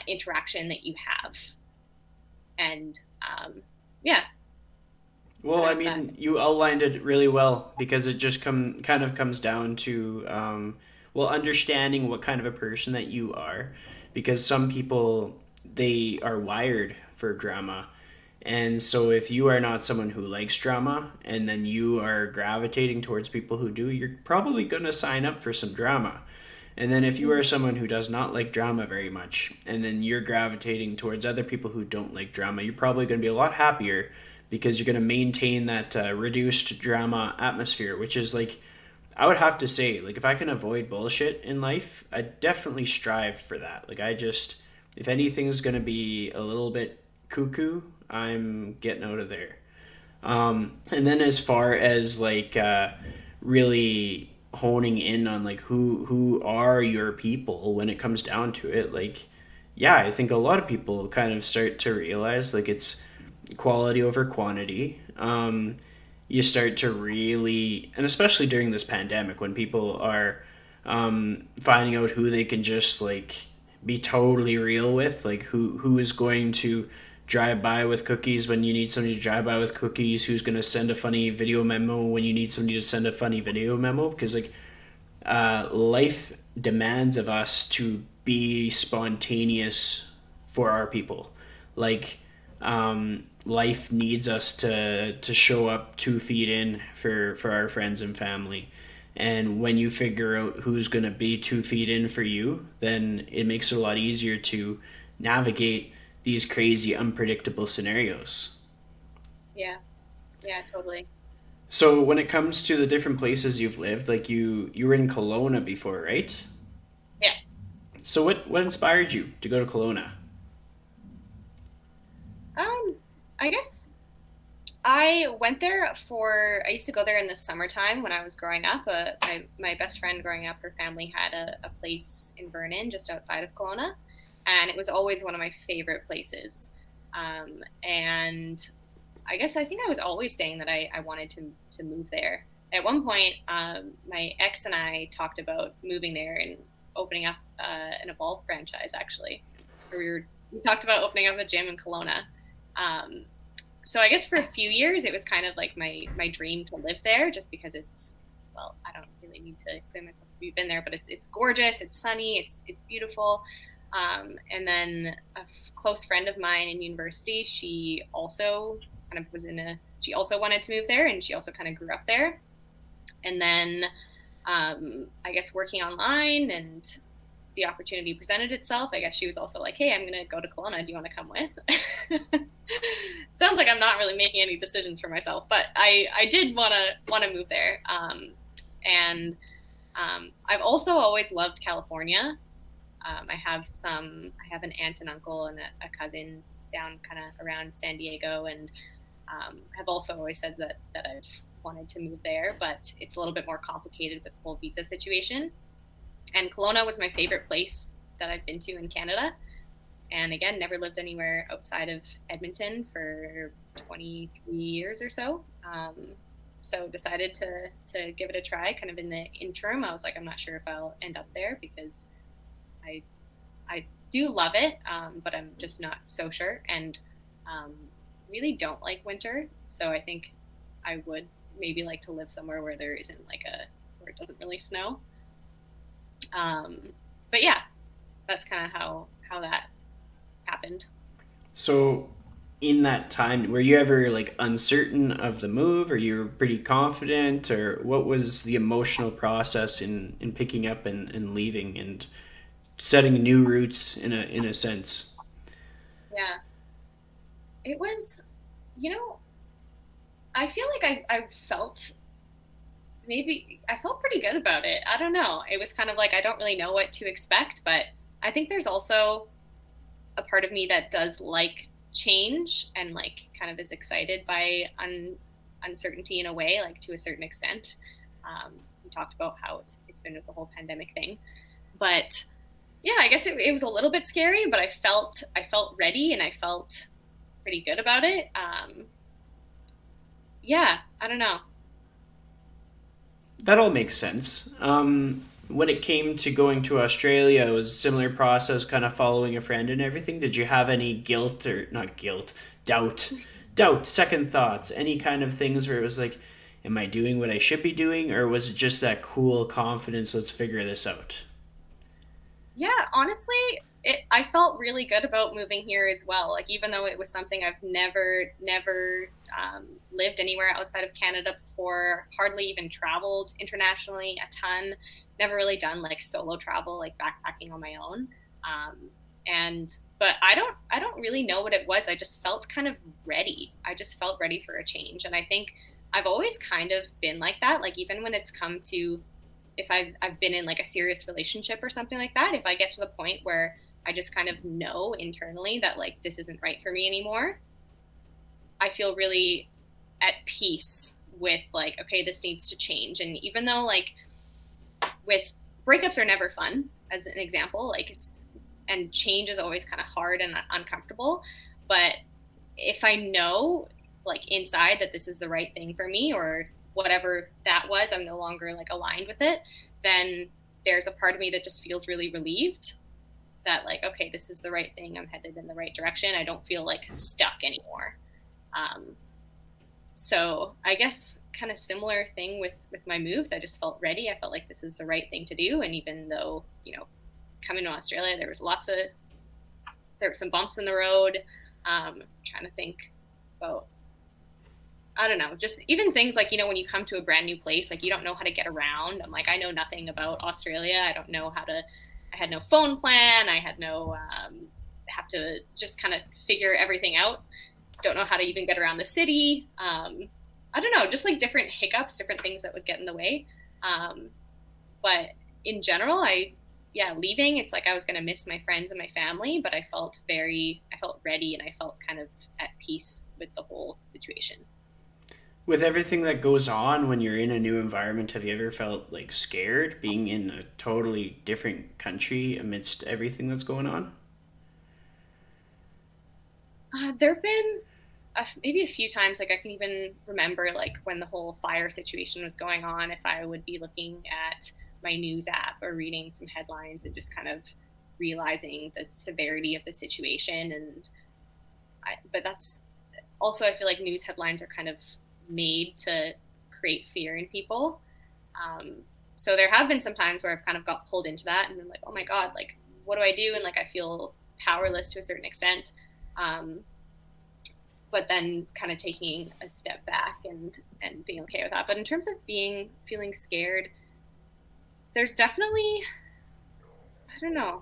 interaction that you have. And yeah, Well, I don't I know if that. mean, you outlined it really well because it just kind of comes down to well, understanding what kind of a person that you are, because some people they are wired for drama. And so if you are not someone who likes drama and then you are gravitating towards people who do, you're probably going to sign up for some drama. And then if you are someone who does not like drama very much and then you're gravitating towards other people who don't like drama, you're probably going to be a lot happier because you're going to maintain that reduced drama atmosphere, which is like I would have to say, like, if I can avoid bullshit in life, I definitely strive for that. Like, I just, if anything's gonna be a little bit cuckoo, I'm getting out of there. And then as far as like really honing in on like who are your people when it comes down to it, like, yeah, I think a lot of people kind of start to realize like it's quality over quantity. You start to really, and especially during this pandemic when people are finding out who they can just like be totally real with, like who is going to drive by with cookies when you need somebody to drive by with cookies, who's going to send a funny video memo when you need somebody to send a funny video memo, because like life demands of us to be spontaneous for our people. Like life needs us to show up 2 feet in for our friends and family. And when you figure out who's going to be 2 feet in for you, then it makes it a lot easier to navigate these crazy, unpredictable scenarios. Yeah, yeah, totally. So when it comes to the different places you've lived, like you were in Kelowna before, right? Yeah. So what inspired you to go to Kelowna? Um, I guess I went there I used to go there in the summertime when I was growing up. My best friend growing up, her family had a place in Vernon just outside of Kelowna. And it was always one of my favorite places. And I think I was always saying that I wanted to move there. At one point, my ex and I talked about moving there and opening up an Evolve franchise, actually. We talked about opening up a gym in Kelowna. Um, so I guess for a few years, it was kind of like my dream to live there, just because I don't really need to explain myself if you've been there, but it's gorgeous, it's sunny, it's beautiful. And then close friend of mine in university, she also kind of she also wanted to move there, and she also kind of grew up there. And then I guess working online and the opportunity presented itself, I guess she was also like, hey, I'm going to go to Kelowna. Do you want to come with? Sounds like I'm not really making any decisions for myself, but I did want to move there. And I've also always loved California. I have an aunt and uncle and a cousin down kind of around San Diego, and have also always said that I've wanted to move there, but it's a little bit more complicated with the whole visa situation. And Kelowna was my favorite place that I've been to in Canada. And again, never lived anywhere outside of Edmonton for 23 years or so. So decided to give it a try. Kind of in the interim, I was like, I'm not sure if I'll end up there, because I I do love it, but I'm just not so sure, and really don't like winter. So I think I would maybe like to live somewhere where there isn't where it doesn't really snow. But yeah, that's kind of how that happened. So in that time, were you ever like uncertain of the move, or you were pretty confident, or what was the emotional process in picking up and leaving and setting new roots in a sense? Yeah, it was. You know, I feel like I felt I felt pretty good about it. I don't know. It was kind of like I don't really know what to expect, but I think there's also a part of me that does like change and like kind of is excited by uncertainty in a way, like to a certain extent. We talked about how it's been with the whole pandemic thing, but yeah, I guess it was a little bit scary, but I felt ready and I felt pretty good about it. Yeah, I don't know. That all makes sense. When it came to going to Australia, it was a similar process, kind of following a friend and everything. Did you have any guilt, or not guilt, doubt, second thoughts, any kind of things where it was like, am I doing what I should be doing, or was it just that cool confidence? Let's figure this out. Yeah, honestly, I felt really good about moving here as well. Like, even though it was something I've never lived anywhere outside of Canada before, hardly even traveled internationally a ton, never really done like solo travel, like backpacking on my own. Um, but I don't really know what it was. I just felt kind of ready. I just felt ready for a change, and I think I've always kind of been like that. Like, even when it's come to if I've been in like a serious relationship or something like that, if I get to the point where I just kind of know internally that like this isn't right for me anymore, I feel really at peace with like, okay, this needs to change. And even though like with breakups are never fun, as an example, like and change is always kind of hard and uncomfortable, but if I know like inside that this is the right thing for me, or whatever that was, I'm no longer like aligned with it, then there's a part of me that just feels really relieved. that like, okay, this is the right thing, I'm headed in the right direction, I don't feel like stuck anymore. um, so I guess kind of similar thing with my moves. I just felt ready. I felt like this is the right thing to do. And even though, coming to Australia, there were some bumps in the road. Trying to think about, I don't know, just even things like, when you come to a brand new place, like you don't know how to get around. I'm like, I know nothing about Australia. I don't know how to, I had no phone plan. I had no, have to just kind of figure everything out. Don't know how to even get around the city. I don't know, just like different hiccups, different things that would get in the way. Um, but in general, yeah, leaving, it's like I was going to miss my friends and my family, but I felt ready and I felt kind of at peace with the whole situation. With everything that goes on when you're in a new environment, have you ever felt like scared being in a totally different country amidst everything that's going on? There have been maybe a few times, like I can even remember like when the whole fire situation was going on, if I would be looking at my news app or reading some headlines and just kind of realizing the severity of the situation. But that's also, I feel like news headlines are kind of made to create fear in people. Um, so there have been some times where I've kind of got pulled into that and been like, oh my God, like, what do I do? And like, I feel powerless to a certain extent. Um, but then kind of taking a step back and being okay with that. But in terms of feeling scared, there's definitely, I don't know,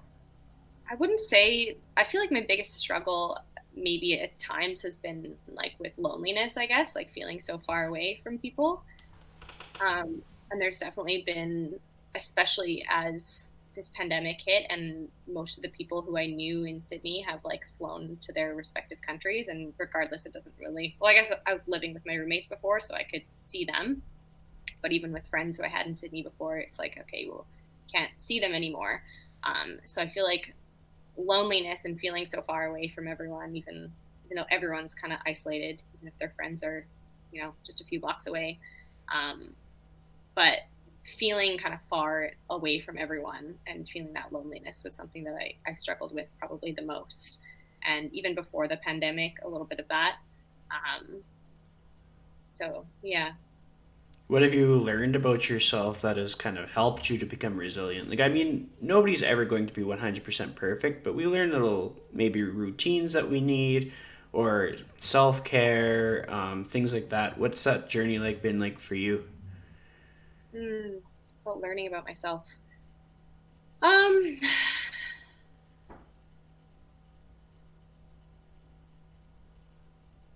I wouldn't say, I feel like my biggest struggle maybe at times has been like with loneliness, I guess, like feeling so far away from people. And there's definitely been, especially as this pandemic hit and most of the people who I knew in Sydney have like flown to their respective countries. And regardless, it doesn't really, well, I guess I was living with my roommates before, so I could see them. But even with friends who I had in Sydney before, it's like, okay, well, can't see them anymore. So I feel like loneliness and feeling so far away from everyone, even though everyone's kind of isolated, even if their friends are, just a few blocks away. Um, but feeling kind of far away from everyone and feeling that loneliness was something that I struggled with probably the most. And even before the pandemic, a little bit of that. Um, so, yeah. What have you learned about yourself that has kind of helped you to become resilient? Like, I mean, nobody's ever going to be 100% perfect, but we learn little maybe routines that we need or self care, things like that. What's that journey like been like for you? About learning about myself. Um,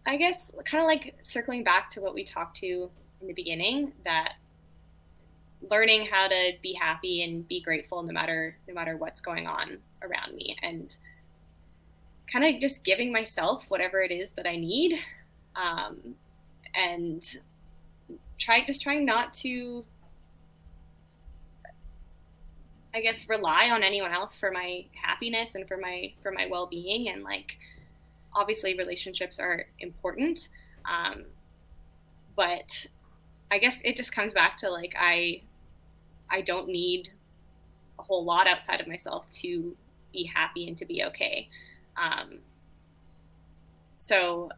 I guess kind of like circling back to what we talked to in the beginning, that learning how to be happy and be grateful no matter what's going on around me, and kind of just giving myself whatever it is that I need, um, and trying not to, I guess, rely on anyone else for my happiness and for my well-being. And like, obviously relationships are important, um, but I guess it just comes back to like, I don't need a whole lot outside of myself to be happy and to be okay. Um, so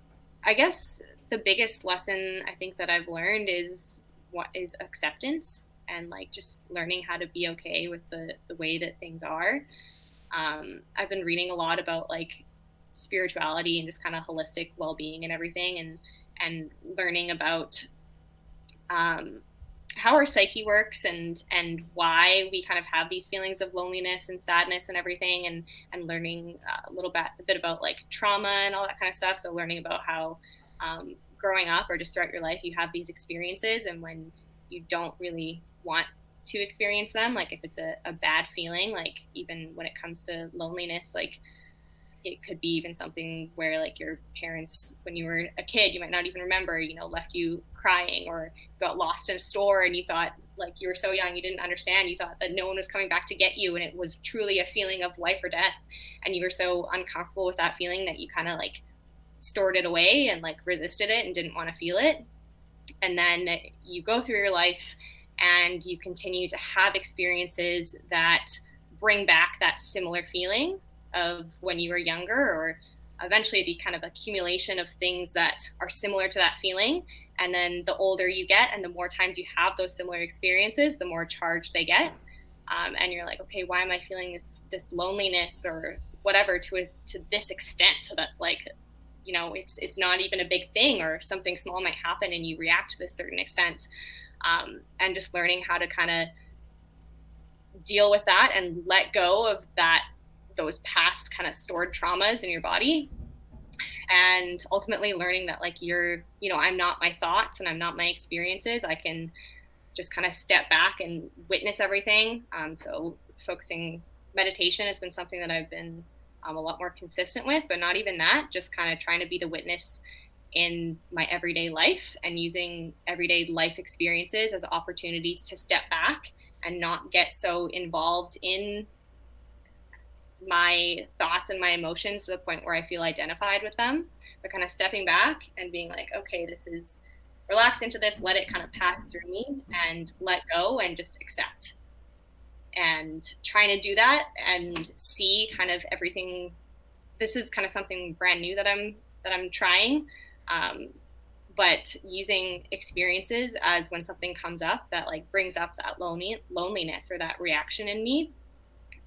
I guess the biggest lesson I think that I've learned is what is acceptance, and like just learning how to be okay with the way that things are. I've been reading a lot about like spirituality and just kind of holistic well-being and everything, and learning about, um, how our psyche works, and why we kind of have these feelings of loneliness and sadness and everything, and learning a bit about like trauma and all that kind of stuff. So learning about how, growing up or just throughout your life you have these experiences, and when you don't really want to experience them, like if it's a bad feeling, like even when it comes to loneliness, like it could be even something where like your parents, when you were a kid, you might not even remember, left you crying, or got lost in a store and you thought, like, you were so young, you didn't understand, you thought that no one was coming back to get you, and it was truly a feeling of life or death, and you were so uncomfortable with that feeling that you kind of like stored it away and like resisted it and didn't want to feel it. And then you go through your life and you continue to have experiences that bring back that similar feeling of when you were younger, or eventually the kind of accumulation of things that are similar to that feeling. And then the older you get and the more times you have those similar experiences, the more charged they get. And you're like, okay, why am I feeling this loneliness or whatever to this extent? So that's like, it's not even a big thing, or something small might happen and you react to this certain extent. And just learning how to kind of deal with that and let go of those past kind of stored traumas in your body, and ultimately learning that like I'm not my thoughts and I'm not my experiences. I can just kind of step back and witness everything. So focusing meditation has been something that I've been a lot more consistent with, but not even that, just kind of trying to be the witness in my everyday life and using everyday life experiences as opportunities to step back and not get so involved in my thoughts and my emotions to the point where I feel identified with them, but kind of stepping back and being like, okay, this is, relax into this, let it kind of pass through me and let go and just accept. And trying to do that and see kind of everything. This is kind of something brand new that I'm trying, but using experiences as when something comes up that like brings up that loneliness or that reaction in me,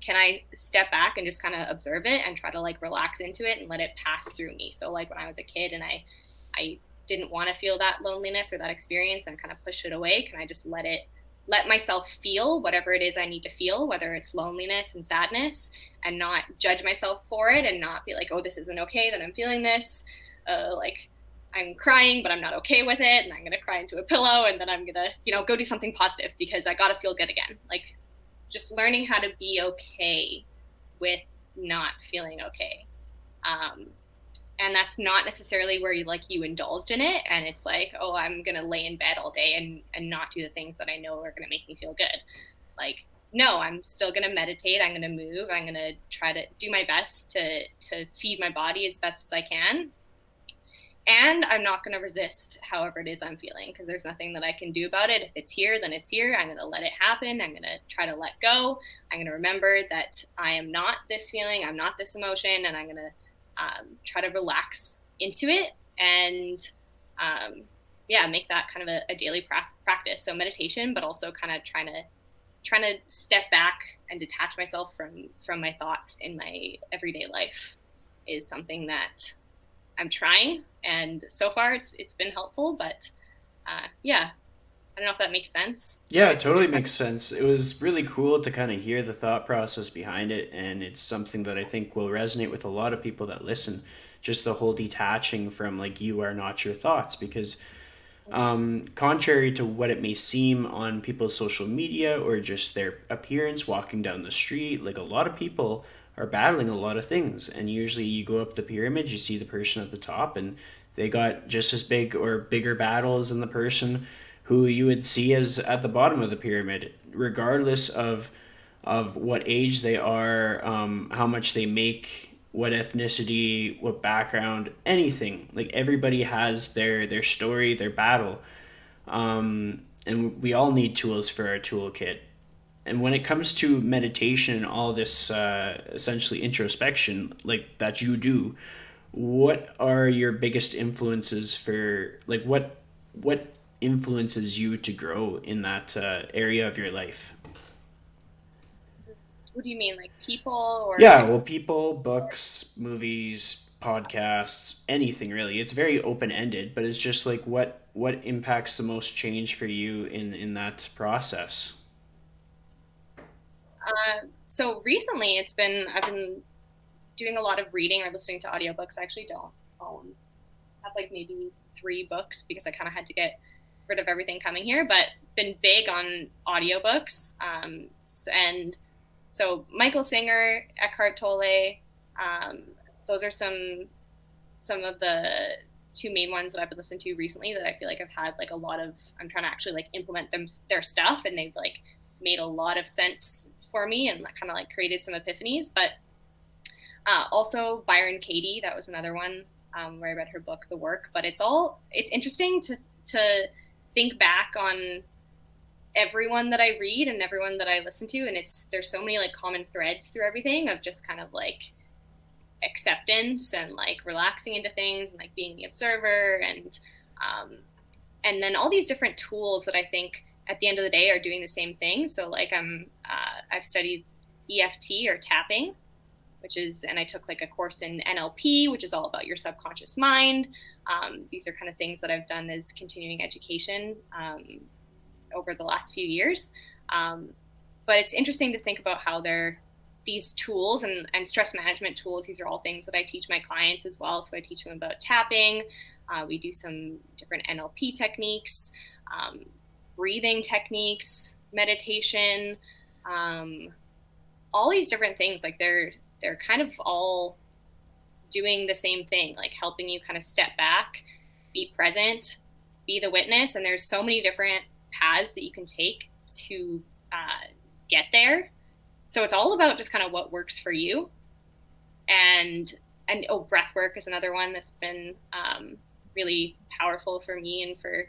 can I step back and just kind of observe it and try to like relax into it and let it pass through me. So like when I was a kid and I didn't want to feel that loneliness or that experience and kind of push it away, can I just let myself feel whatever it is I need to feel, whether it's loneliness and sadness, and not judge myself for it and not be like, oh, this isn't okay that I'm feeling this. Like I'm crying, but I'm not okay with it. And I'm going to cry into a pillow and then I'm going to, go do something positive because I got to feel good again. Like just learning how to be okay with not feeling okay. And that's not necessarily where you indulge in it and it's like, oh, I'm going to lay in bed all day and not do the things that I know are going to make me feel good. Like, no, I'm still going to meditate. I'm going to move. I'm going to try to do my best to feed my body as best as I can. And I'm not going to resist however it is I'm feeling, because there's nothing that I can do about it. If it's here, then it's here. I'm going to let it happen. I'm going to try to let go. I'm going to remember that I am not this feeling. I'm not this emotion. And I'm going to try to relax into it and make that kind of a daily practice. So meditation, but also kind of trying to step back and detach myself from my thoughts in my everyday life is something that I'm trying, and so far it's been helpful, but I don't know if that makes sense. Yeah, it totally makes sense. It was really cool to kind of hear the thought process behind it, and it's something that I think will resonate with a lot of people that listen. Just the whole detaching from like you are not your thoughts, because contrary to what it may seem on people's social media or just their appearance walking down the street, like a lot of people are battling a lot of things. And usually you go up the pyramid, you see the person at the top, and they got just as big or bigger battles than the person who you would see as at the bottom of the pyramid, regardless of what age they are, how much they make, what ethnicity, what background, anything. Like everybody has their story, their battle, and we all need tools for our toolkit. And when it comes to meditation and all this essentially introspection, like that you do, what are your biggest influences for like what influences you to grow in that area of your life? What do you mean, like people or Yeah, well, people, books, movies, podcasts, anything really. It's very open ended, but it's just like what impacts the most change for you in that process. so recently I've been doing a lot of reading or listening to audiobooks. I actually don't own have like maybe 3 books because I kind of had to get rid of everything coming here, but been big on audiobooks. And so Michael Singer, Eckhart Tolle, um, those are some of the 2 main ones that I've been listening to recently that I feel like I've had like a lot of. I'm trying to actually like implement their stuff, and they've like made a lot of sense for me and like, kind of like created some epiphanies. But also Byron Katie, that was another one where I read her book, The Work. But it's interesting to think back on everyone that I read and everyone that I listen to, and there's so many like common threads through everything of just kind of like acceptance and like relaxing into things and like being the observer, um, and then all these different tools that I think at the end of the day are doing the same thing. So like I've studied EFT or tapping, and I took like a course in NLP, which is all about your subconscious mind. These are kind of things that I've done as continuing education over the last few years. But it's interesting to think about how these tools and stress management tools. These are all things that I teach my clients as well. So I teach them about tapping. We do some different NLP techniques, breathing techniques, meditation, all these different things. Like they're kind of all doing the same thing, like helping you kind of step back, be present, be the witness. And there's so many different paths that you can take to get there. So it's all about just kind of what works for you. And breath work is another one that's been really powerful for me and for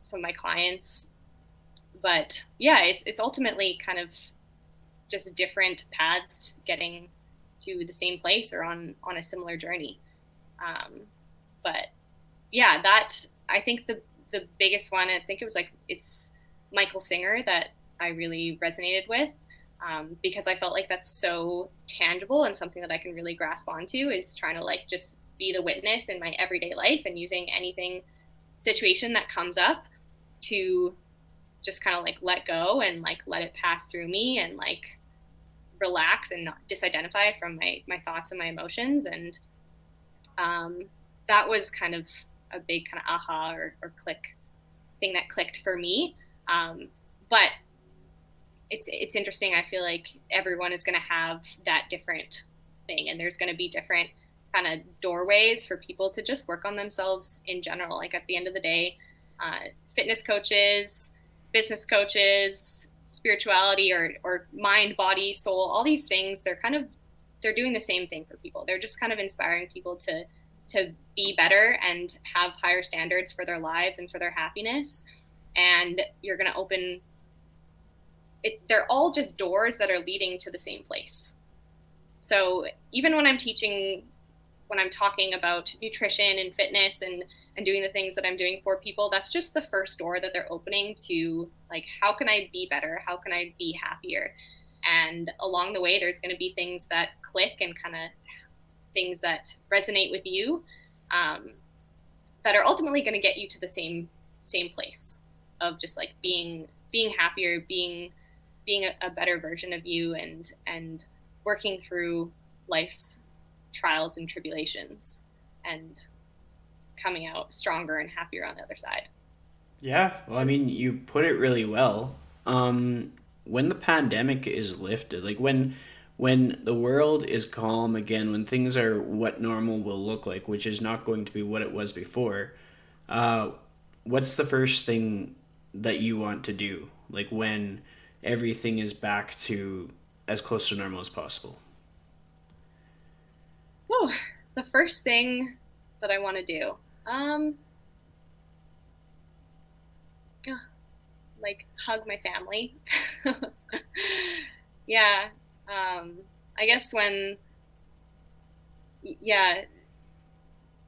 some of my clients. But yeah, it's ultimately kind of just different paths getting to the same place or on a similar journey. But yeah, that I think the biggest one, I think it's Michael Singer that I really resonated with, because I felt like that's so tangible and something that I can really grasp onto, is trying to like just be the witness in my everyday life and using anything situation that comes up to just kind of like let go and like let it pass through me and like relax and not disidentify from my thoughts and my emotions. And that was kind of a big kind of aha or click thing that clicked for me. But it's interesting. I feel like everyone is going to have that different thing, and there's going to be different kind of doorways for people to just work on themselves in general. Like at the end of the day, fitness coaches, business coaches, spirituality or mind, body, soul, all these things, they're doing the same thing for people. They're just kind of inspiring people to be better and have higher standards for their lives and for their happiness. And you're going to open it. They're all just doors that are leading to the same place. So even when I'm talking about nutrition and fitness and doing the things that I'm doing for people, that's just the first door that they're opening to, like, how can I be better? How can I be happier? And along the way, there's going to be things that click and kind of things that resonate with you, that are ultimately going to get you to the same place of just like being happier, being a better version of you, and working through life's trials and tribulations and coming out stronger and happier on the other side. Yeah, well, I mean, you put it really well. When the pandemic is lifted, like when the world is calm again, when things are what normal will look like, which is not going to be what it was before, uh, what's the first thing that you want to do? Like when everything is back to as close to normal as possible? Oh, the first thing that I want to do, yeah, like hug my family. Yeah. I guess yeah,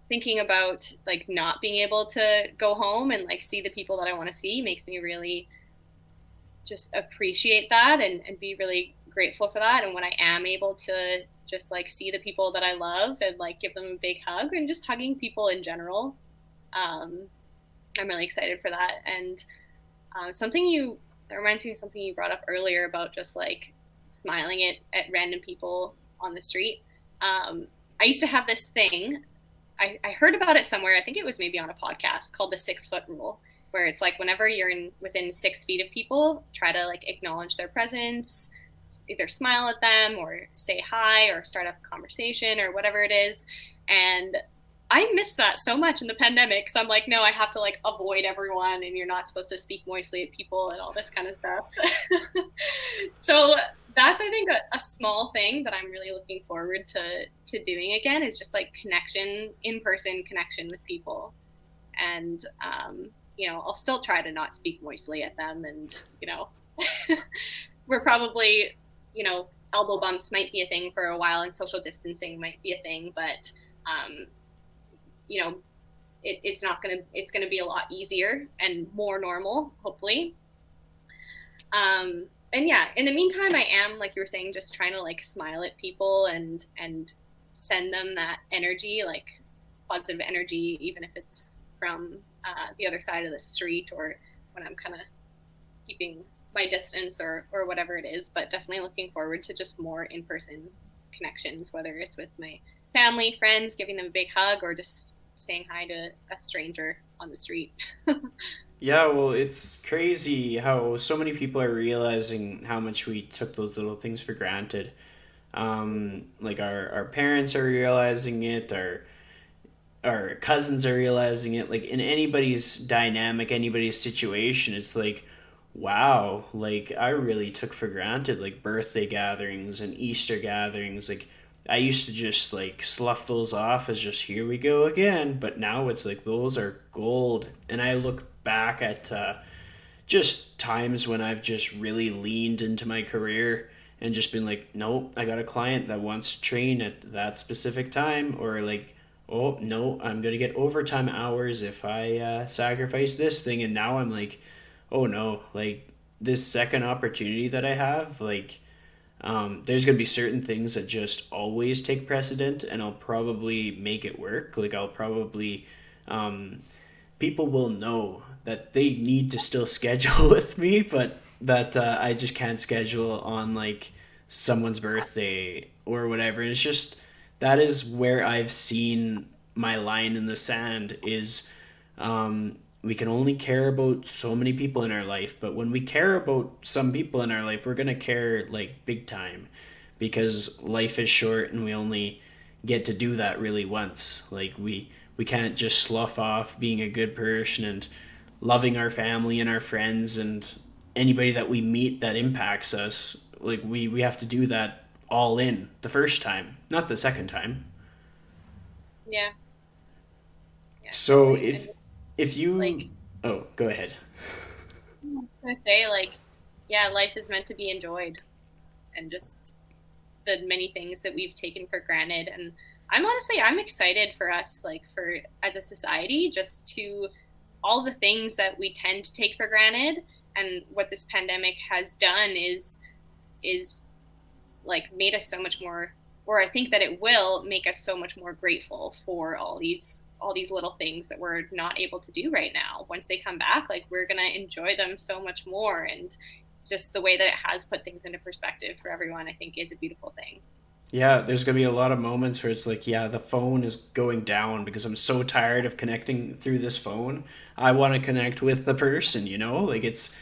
thinking about like not being able to go home and like see the people that I want to see makes me really just appreciate that and be really grateful for that. And when I am able to just like see the people that I love and like give them a big hug, and just hugging people in general, um, I'm really excited for that. And that reminds me of something you brought up earlier about just like smiling at random people on the street. I used to have this thing. I heard about it somewhere. I think it was maybe on a podcast called the 6 foot rule, where it's like whenever you're within 6 feet of people, try to like acknowledge their presence, either smile at them or say hi or start up a conversation or whatever it is. And I missed that so much in the pandemic. So I'm like, no, I have to like avoid everyone, and you're not supposed to speak moistly at people and all this kind of stuff. So that's, I think, a small thing that I'm really looking forward to doing again, is just like in person connection with people. And I'll still try to not speak moistly at them. And, we're probably, elbow bumps might be a thing for a while and social distancing might be a thing, but, um, you know, it's going to be a lot easier and more normal, hopefully. And yeah, in the meantime, I am, like you were saying, just trying to like smile at people and send them that energy, like positive energy, even if it's from the other side of the street or when I'm kind of keeping my distance or whatever it is. But definitely looking forward to just more in person connections, whether it's with my family, friends, giving them a big hug, or just saying hi to a stranger on the street. Yeah, well, it's crazy how so many people are realizing how much we took those little things for granted. Like our parents are realizing it, our cousins are realizing it. Like in anybody's dynamic, anybody's situation, it's like, wow, like I really took for granted like birthday gatherings and Easter gatherings. Like I used to just like slough those off as just here we go again, but now it's like those are gold. And I look back at just times when I've just really leaned into my career and just been like, nope, I got a client that wants to train at that specific time, or like, oh no, I'm gonna get overtime hours if I sacrifice this thing, and now I'm like, oh no, like this second opportunity that I have, like, there's gonna be certain things that just always take precedent, and I'll probably make it work. Like I'll probably um, people will know that they need to still schedule with me, but that I just can't schedule on like someone's birthday or whatever. It's just that is where I've seen my line in the sand is we can only care about so many people in our life, but when we care about some people in our life, we're gonna care like big time because life is short and we only get to do that really once. Like we can't just slough off being a good person and loving our family and our friends and anybody that we meet that impacts us. Like we have to do that all in the first time, not the second time. Yeah, yeah, So totally. And if like, you oh, go ahead. I was gonna say, like, yeah, life is meant to be enjoyed, and just the many things that we've taken for granted. And I'm excited for us, like, for as a society, just to all the things that we tend to take for granted. And what this pandemic has done is like made us so much more, or I think that it will make us so much more grateful for all these little things that we're not able to do right now. Once they come back, like, we're going to enjoy them so much more. And just the way that it has put things into perspective for everyone, I think, is a beautiful thing. Yeah, there's gonna be a lot of moments where it's like, yeah, the phone is going down because I'm so tired of connecting through this phone. I want to connect with the person, you know? Like it's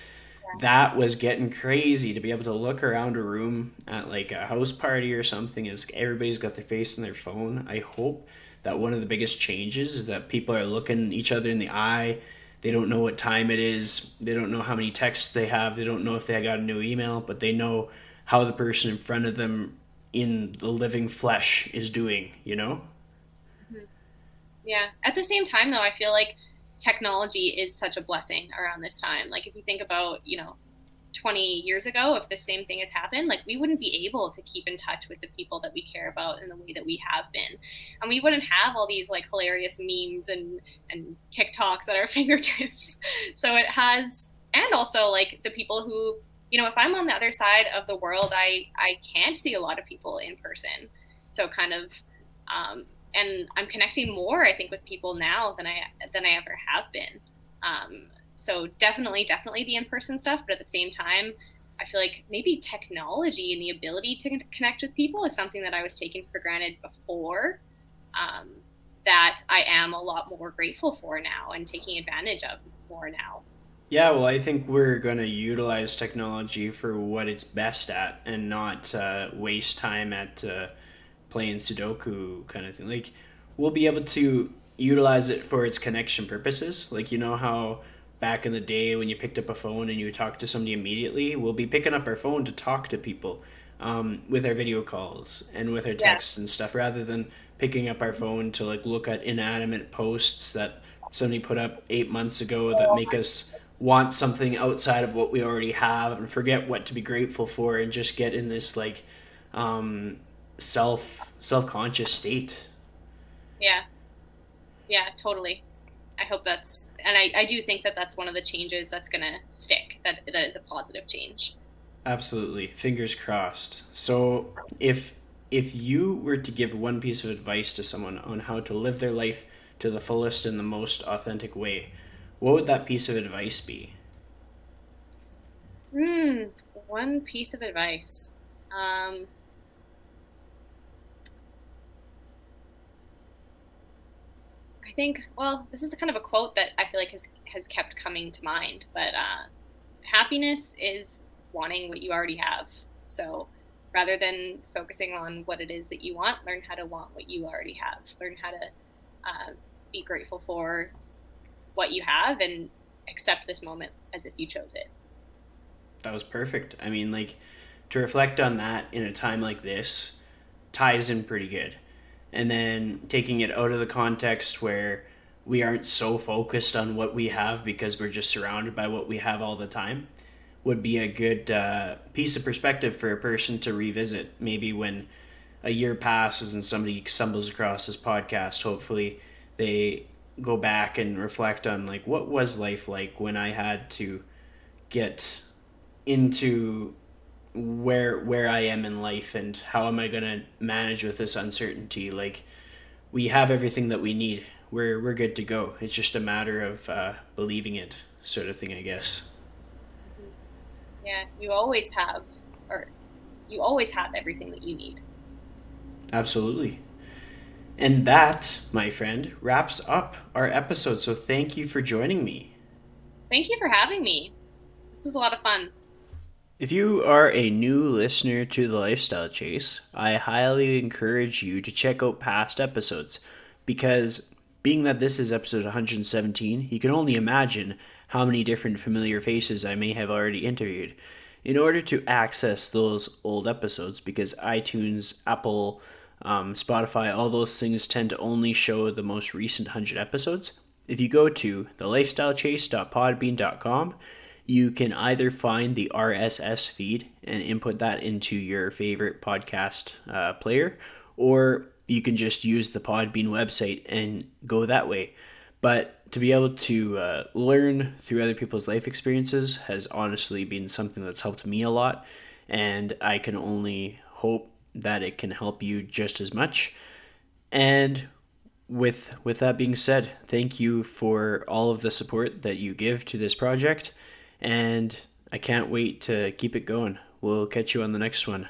that was getting crazy to be able to look around a room at like a house party or something as everybody's got their face in their phone. I hope that one of the biggest changes is that people are looking each other in the eye. They don't know what time it is. They don't know how many texts they have. They don't know if they got a new email, but they know how the person in front of them in the living flesh is doing, you know? Mm-hmm. Yeah. At the same time, though, I feel like technology is such a blessing around this time. Like, if you think about, 20 years ago, if the same thing has happened, like, we wouldn't be able to keep in touch with the people that we care about in the way that we have been. And we wouldn't have all these like hilarious memes and TikToks at our fingertips. So it has, and also like the people who, if I'm on the other side of the world, I can't see a lot of people in person. So kind of, and I'm connecting more, I think, with people now than I ever have been. So definitely the in-person stuff, but at the same time, I feel like maybe technology and the ability to connect with people is something that I was taking for granted before, um, that I am a lot more grateful for now and taking advantage of more now. Yeah, well, I think we're going to utilize technology for what it's best at and not waste time at playing Sudoku kind of thing. Like, we'll be able to utilize it for its connection purposes. Like, you know how back in the day when you picked up a phone and you talked to somebody immediately, we'll be picking up our phone to talk to people with our video calls and with our Yeah. texts and stuff rather than picking up our phone to like look at inanimate posts that somebody put up 8 months ago that make us want something outside of what we already have and forget what to be grateful for and just get in this like um, self-conscious state. Yeah, yeah, totally. I hope and I do think that that's one of the changes that's going to stick, that is a positive change. Absolutely. Fingers crossed. So, if you were to give one piece of advice to someone on how to live their life to the fullest in the most authentic way, what would that piece of advice be? One piece of advice. Um, I think, well, this is kind of a quote that I feel like has kept coming to mind, but happiness is wanting what you already have. So rather than focusing on what it is that you want, learn how to want what you already have. Learn how to be grateful for what you have and accept this moment as if you chose it. That was perfect. I mean, like, to reflect on that in a time like this ties in pretty good. And then taking it out of the context where we aren't so focused on what we have because we're just surrounded by what we have all the time would be a good piece of perspective for a person to revisit. Maybe when a year passes and somebody stumbles across this podcast, hopefully they go back and reflect on like what was life like when I had to get into where I am in life and how am I gonna manage with this uncertainty. Like we have everything that we need. We're good to go. It's just a matter of believing it, sort of thing, I guess. Mm-hmm. Yeah, you always have, or you always have everything that you need. Absolutely. And that, my friend, wraps up our episode. So thank you for joining me. Thank you for having me. This was a lot of fun. If you are a new listener to the Lifestyle Chase, I highly encourage you to check out past episodes because, being that this is episode 117, you can only imagine how many different familiar faces I may have already interviewed. In order to access those old episodes, because iTunes, Apple, Spotify, all those things tend to only show the most recent 100 episodes, if you go to thelifestylechase.podbean.com, you can either find the RSS feed and input that into your favorite podcast player, or you can just use the Podbean website and go that way. But to be able to learn through other people's life experiences has honestly been something that's helped me a lot, and I can only hope that it can help you just as much. And with that being said, thank you for all of the support that you give to this project, and I can't wait to keep it going. We'll catch you on the next one.